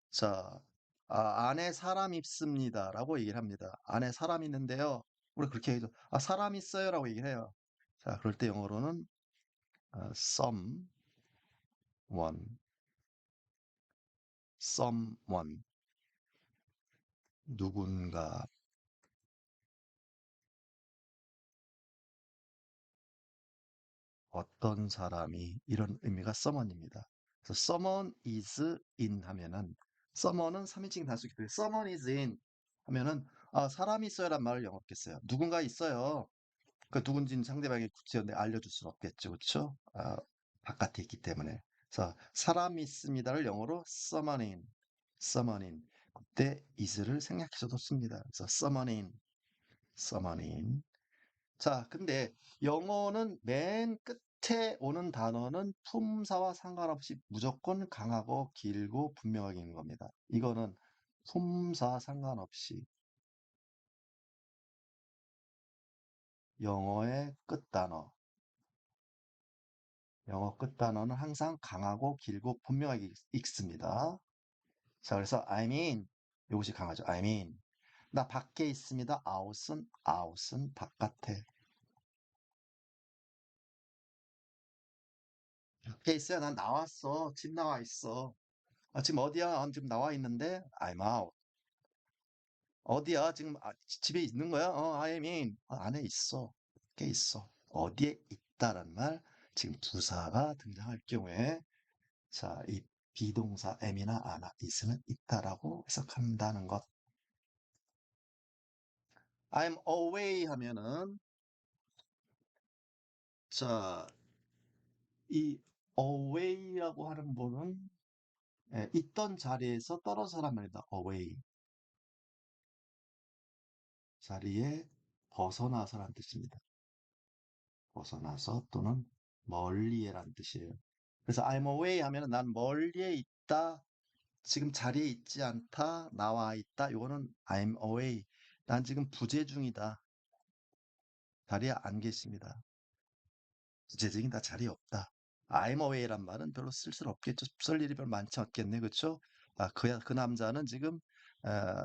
Speaker 1: 자, 안에 사람 있습니다라고 얘기를 합니다. 안에 사람 있는데요. 우리 그렇게 해도 사람 있어요라고 얘기를 해요. 자, 그럴 때 영어로는 someone, someone 누군가 어떤 사람이 이런 의미가 someone입니다. 그래서 someone is in 하면은 someone은 3인칭 단수기 때문에 someone is in 하면은 사람이 있어요란 말을 영업했어요. 누군가 있어요. 그 누군지는 상대방이 구체적으로 알려줄 수는 없겠죠. 그렇죠? 바깥에 있기 때문에. 그래서 사람이 있습니다를 영어로 someone in. 그때 is를 생략해서도 씁니다. 그래서 someone in. 자, 근데 영어는 맨 끝에 오는 단어는 품사와 상관없이 무조건 강하고 길고 분명하게 있는 겁니다. 이거는 품사 상관없이 영어의 끝단어, 영어 끝단어는 항상 강하고 길고 분명하게 읽습니다. 자, 그래서 I mean 이것이 강하죠. I mean 나 밖에 있습니다. out은 바깥에. 밖에 있어요. 난 나왔어. 집 나와 있어. 지금 어디야? 지금 나와 있는데 I'm out. 어디야? 지금 집에 있는 거야? I mean 안에 있어. 밖에 있어. 어디에 있다란 말 지금 부사가 등장할 경우에 자, 이 비동사 am이나 아나 is는 있다라고 해석한다는 것. I'm away 하면은 자, 이 away라고 하는 분은 있던 자리에서 떨어져란 말이다. away. 자리에 벗어나서란 뜻입니다. 벗어나서 또는 멀리에란 뜻이에요. 그래서 I'm away 하면은 난 멀리에 있다. 지금 자리에 있지 않다. 나와 있다. 이거는 I'm away. 난 지금 부재 중이다. 자리에 안 계십니다. 부재적인 다 자리에 없다. I'm away란 말은 별로 쓸 없겠죠. 쓸 일이 별로 많지 않겠네. 그렇죠? 그 남자는 지금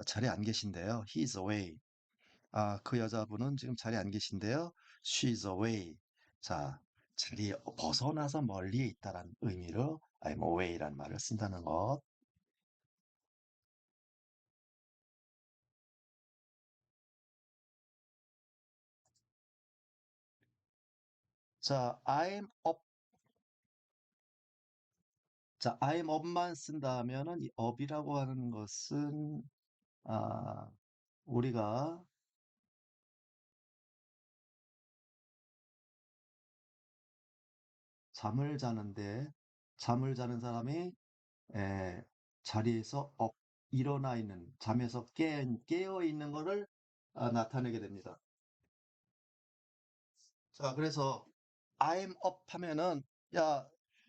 Speaker 1: 자리에 안 계신데요. He's away. 그 여자분은 지금 자리에 안 계신데요. She's away. 자, 자리에 벗어나서 멀리에 있다라는 의미로 I'm away라는 말을 쓴다는 것. 자, I'm up. 자, I'm up만 쓴다면은 이 up이라고 하는 것은 아, 우리가 잠을 자는데 잠을 자는 사람이 에, 자리에서 일어나 있는 잠에서 깨어 있는 것을 나타내게 됩니다. 자, 그래서 I'm up 하면은 야,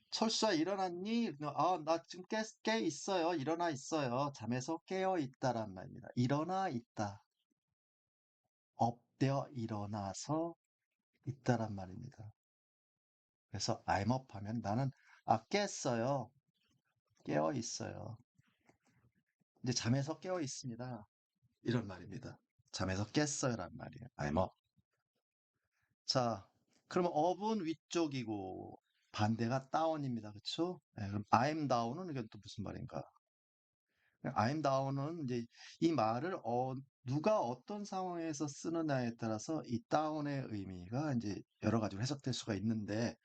Speaker 1: 철수야 일어났니? 나 지금 깨 있어요. 일어나 있어요. 잠에서 깨어 있다란 말입니다. 일어나 있다. 업되어 일어나서 있다란 말입니다. 그래서 I'm up 하면 나는 깼어요. 깨어 있어요. 이제 잠에서 깨어 있습니다. 이런 말입니다. 잠에서 깼어요란 말이에요. I'm up. 자, 그러면 up은 위쪽이고 반대가 down입니다. 그렇죠? 그럼 I'm down은 이게 또 무슨 말인가? I'm down은 이제 이 말을 누가 어떤 상황에서 쓰느냐에 따라서 이 down의 의미가 이제 여러 가지로 해석될 수가 있는데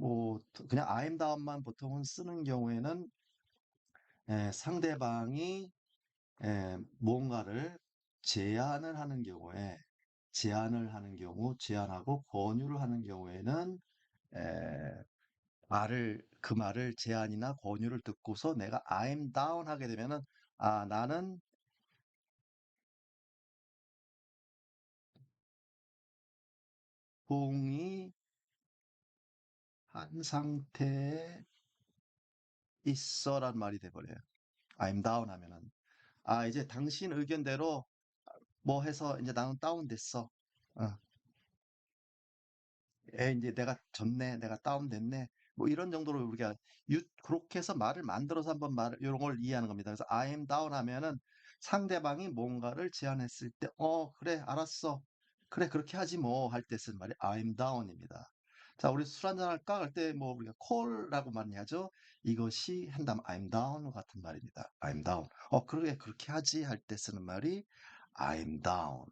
Speaker 1: 뭐 그냥 I'm down만 보통은 쓰는 경우에는 상대방이 뭔가를 제안을 하는 경우에 제안하고 권유를 하는 경우에는 에, 그 말을 제안이나 권유를 듣고서 내가 I'm down 하게 되면은 나는 동의한 상태에 있어란 말이 돼버려요. I'm down 하면은 이제 당신 의견대로 뭐 해서 이제 나는 다운됐어. 어, 이제 내가 졌네, 내가 다운됐네. 뭐 이런 정도로 우리가 그렇게 해서 말을 만들어서 한번 이런 걸 이해하는 겁니다. 그래서 I am down 하면은 상대방이 뭔가를 제안했을 때, 그래, 알았어. 그래, 그렇게 하지 뭐 할 때 쓴 말이 I am down입니다. 자, 우리 술 한잔 할까? 할 때 뭐 우리가 call라고 많이 하죠. 이것이 한다면 I'm down 같은 말입니다. I'm down. 그래, 그렇게 하지 할 때 쓰는 말이 I'm down.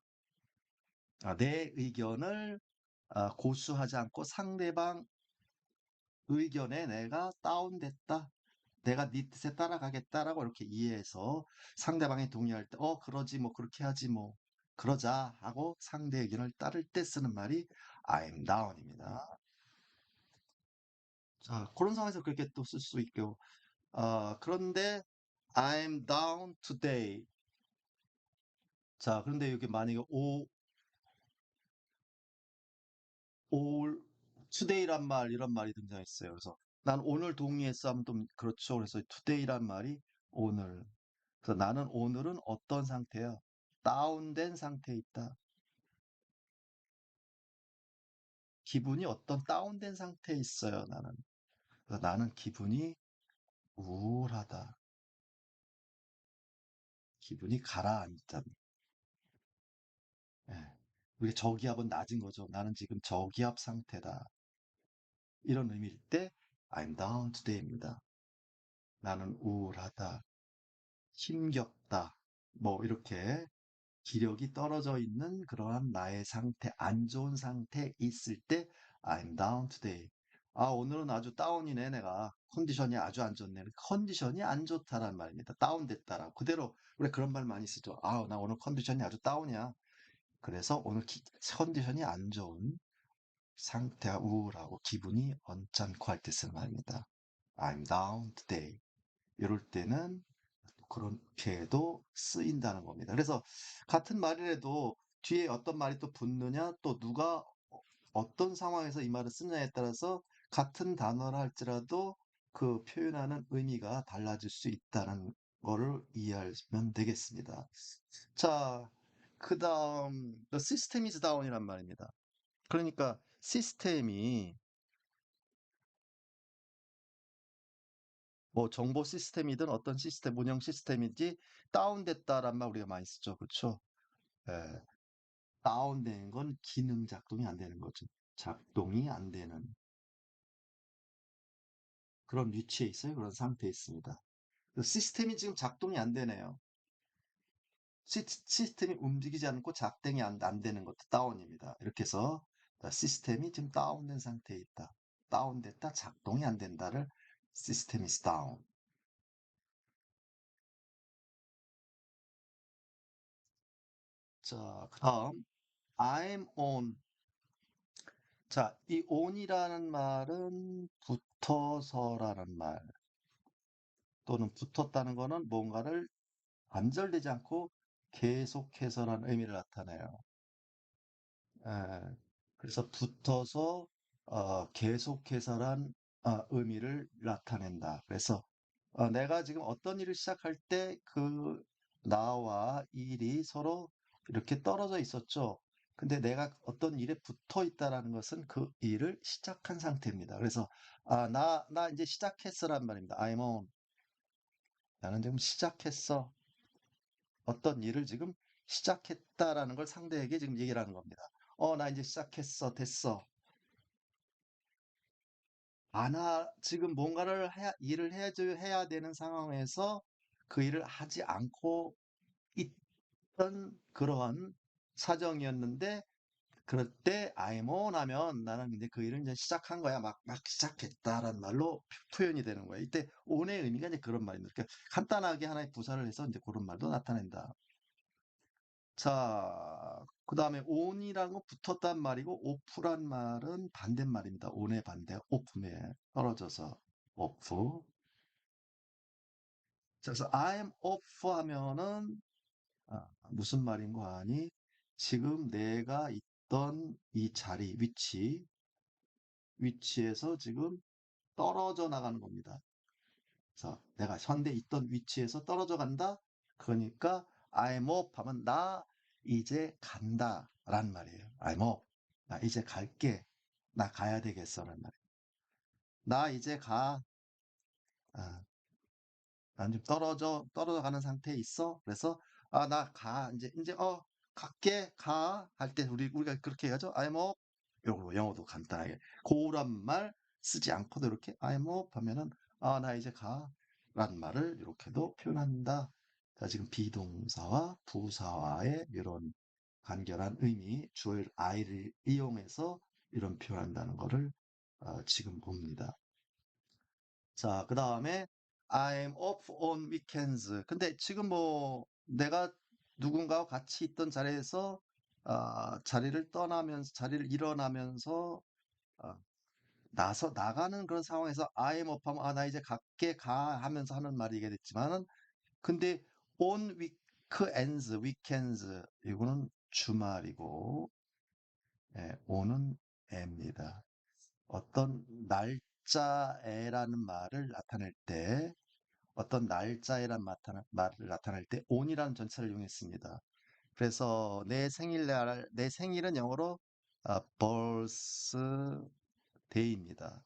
Speaker 1: 내 의견을 고수하지 않고 상대방 의견에 내가 다운됐다. 내가 네 뜻에 따라가겠다라고 이렇게 이해해서 상대방이 동의할 때, 그러지 뭐, 그렇게 하지 뭐, 그러자 하고 상대 의견을 따를 때 쓰는 말이 I'm down입니다. 자, 그런 상황에서 그렇게 또 쓸 수 있고, 그런데 I'm down today. 자, 그런데 여기 만약에 all today란 말 이런 말이 등장했어요. 그래서 난 오늘 동의했어 하면 좀 그렇죠. 그래서 today란 말이 오늘. 그래서 나는 오늘은 어떤 상태야? 다운된 상태에 있다. 기분이 어떤 다운된 상태에 있어요, 나는. 그래서 나는 기분이 우울하다. 기분이 가라앉다. 예. 우리 저기압은 낮은 거죠. 나는 지금 저기압 상태다. 이런 의미일 때 I'm down today입니다. 나는 우울하다. 힘겹다. 뭐 이렇게 기력이 떨어져 있는 그러한 나의 상태, 안 좋은 상태에 있을 때 I'm down today. 오늘은 아주 다운이네, 내가. 컨디션이 아주 안 좋네. 컨디션이 안 좋다란 말입니다. 다운됐다라. 그대로 우리 그런 말 많이 쓰죠. 나 오늘 컨디션이 아주 다운이야. 그래서 오늘 컨디션이 안 좋은 상태가 우울하고 기분이 언짢고 할 때 쓰는 말입니다. I'm down today. 이럴 때는 그렇게도 쓰인다는 겁니다. 그래서 같은 말이라도 뒤에 어떤 말이 또 붙느냐, 또 누가 어떤 상황에서 이 말을 쓰느냐에 따라서 같은 단어라 할지라도 그 표현하는 의미가 달라질 수 있다는 거를 이해하시면 되겠습니다. 자, 그 다음, the system is down이란 말입니다. 그러니까 시스템이 뭐 정보 시스템이든 어떤 시스템, 운영 시스템인지 다운됐다란 말 우리가 많이 쓰죠. 그렇죠? 예, 다운된 건 기능 작동이 안 되는 거죠. 작동이 안 되는 그런 위치에 있어요. 그런 상태에 있습니다. 그 시스템이 지금 작동이 안 되네요. 시스템이 움직이지 않고 작동이 안 되는 것도 다운입니다. 이렇게 해서 시스템이 지금 다운된 상태에 있다. 다운됐다, 작동이 안 된다를 시스템 is down. 자, 그다음 I'm on. 자, 이 on이라는 말은 붙어서라는 말 또는 붙었다는 거는 뭔가를 단절되지 않고 계속해서라는 의미를 나타내요. 예, 그래서 붙어서 계속해서란 의미를 나타낸다. 그래서 내가 지금 어떤 일을 시작할 때 나와 이 일이 서로 이렇게 떨어져 있었죠. 근데 내가 어떤 일에 붙어 있다라는 것은 그 일을 시작한 상태입니다. 그래서 나 이제 시작했어란 말입니다. I'm on. 나는 지금 시작했어. 어떤 일을 지금 시작했다라는 걸 상대에게 지금 얘기를 하는 겁니다. 나 이제 시작했어. 됐어. 지금 뭔가를 일을 해야 되는 상황에서 그 일을 하지 않고 있던 그러한 사정이었는데 그럴 때 I'm on 하면 나는 이제 그 일을 이제 시작한 거야. 막 시작했다라는 말로 표현이 되는 거야. 이때 on의 의미가 이제 그런 말입니다. 그러니까 간단하게 하나의 부사를 해서 이제 그런 말도 나타낸다. 자, 그 다음에 on이라는 건 붙었단 말이고 off란 말은 반대말입니다. on의 반대, off에 떨어져서 off. 자, 그래서 I'm off 하면은 무슨 말인 거 아니? 지금 내가 있던 이 자리, 위치에서 지금 떨어져 나가는 겁니다. 그래서 내가 현재 있던 위치에서 떨어져 간다? 그러니까 I'm off 하면 나 이제 간다 라는 말이에요. I'm off. 나 이제 갈게. 나 가야 되겠어 라는 말이에요. 나 이제 가. 아, 난 좀 떨어져 가는 상태에 있어. 그래서 나 가. 이제 갈게. 가. 할 때 우리가 그렇게 해야죠. I'm off. 요거 영어도 간단하게 고란 말 쓰지 않고도 이렇게 I'm off 하면은 나 이제 가. 라는 말을 이렇게도 표현한다. 자, 지금 비동사와 부사와의 이런 간결한 의미, 주어일 I를 이용해서 이런 표현한다는 거를 지금 봅니다. 자, 그 다음에 I'm off on weekends. 근데 지금 뭐 내가 누군가와 같이 있던 자리에서 자리를 일어나면서 아, 나가는 그런 상황에서 I'm off 하면 나 이제 갈게 가 하면서 하는 말이게 됐지만은 근데 on weekends 이거는 주말이고 on은 애입니다. 어떤 날짜에라는 말을 나타낼 때 어떤 날짜에란 말을 나타낼 때 on이라는 전치사를 이용했습니다. 그래서 내 생일은 영어로 birthday입니다.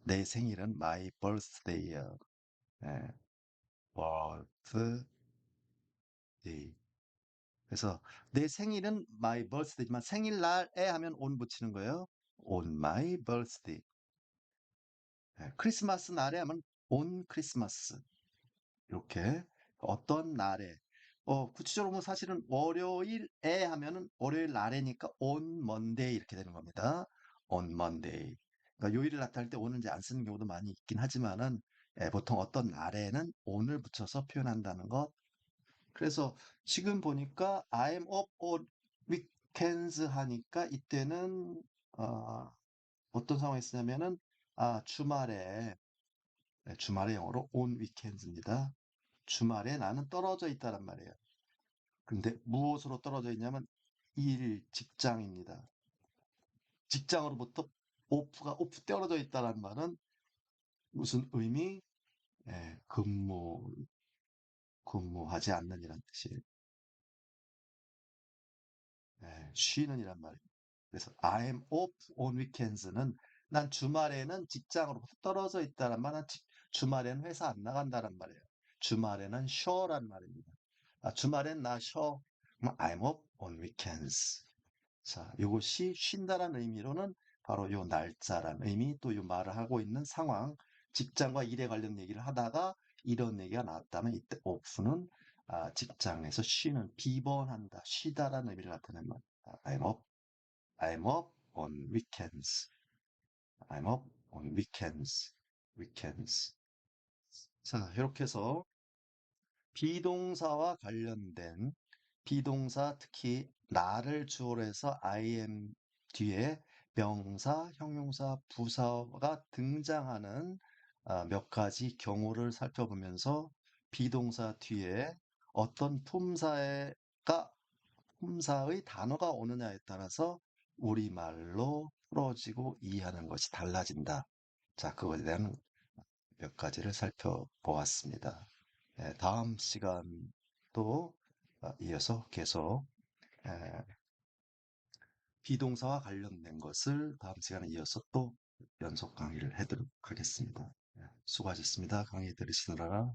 Speaker 1: 내 생일은 my birthday예요. 예, birthday. 그래서 내 생일은 my birthday지만 생일날에 하면 on 붙이는 거예요. on my birthday. 크리스마스 날에 하면 on 크리스마스. 이렇게 어떤 날에 구체적으로 뭐 사실은 월요일에 하면은 월요일 날에니까 on Monday 이렇게 되는 겁니다. on Monday. 그러니까 요일을 나타낼 때 on은 이제 안 쓰는 경우도 많이 있긴 하지만은 보통 어떤 날에는 on을 붙여서 표현한다는 것. 그래서 지금 보니까 I'm up on weekends 하니까 이때는 어떤 상황이 있으냐면은 주말에 주말의 영어로 on weekends입니다. 주말에 나는 떨어져 있다란 말이에요. 근데 무엇으로 떨어져 있냐면 직장입니다. 직장으로부터 오프 떨어져 있다는 말은 무슨 의미? 근무하지 않는 이란 뜻이에요. 쉬는 이란 말이에요. 그래서 I'm off on weekends는 난 주말에는 직장으로부터 떨어져 있다란 말은 주말에는 회사 안 나간다란 말이에요. 주말에는 쉬어란 말입니다. 주말엔 나 쉬어. I'm off on weekends. 자, 이것이 쉰다라는 의미로는 바로 요 날짜란 의미 또 요 말을 하고 있는 상황, 직장과 일에 관련 얘기를 하다가 이런 얘기가 나왔다면 이때 off는 직장에서 쉬는, 비번한다, 쉬다라는 의미를 나타내는 말. I'm off on weekends. I'm off on weekends. weekends. 자, 이렇게 해서 비동사와 관련된 비동사 특히 나를 주어로 해서 IM 뒤에 명사, 형용사, 부사가 등장하는 몇 가지 경우를 살펴보면서 비동사 뒤에 어떤 품사의 단어가 오느냐에 따라서 우리말로 풀어지고 이해하는 것이 달라진다. 자, 그것에 대한 몇 가지를 살펴보았습니다. 다음 시간도 이어서 계속 에, 비동사와 관련된 것을 다음 시간에 이어서 또 연속 강의를 해도록 하겠습니다. 수고하셨습니다. 강의 들으시느라.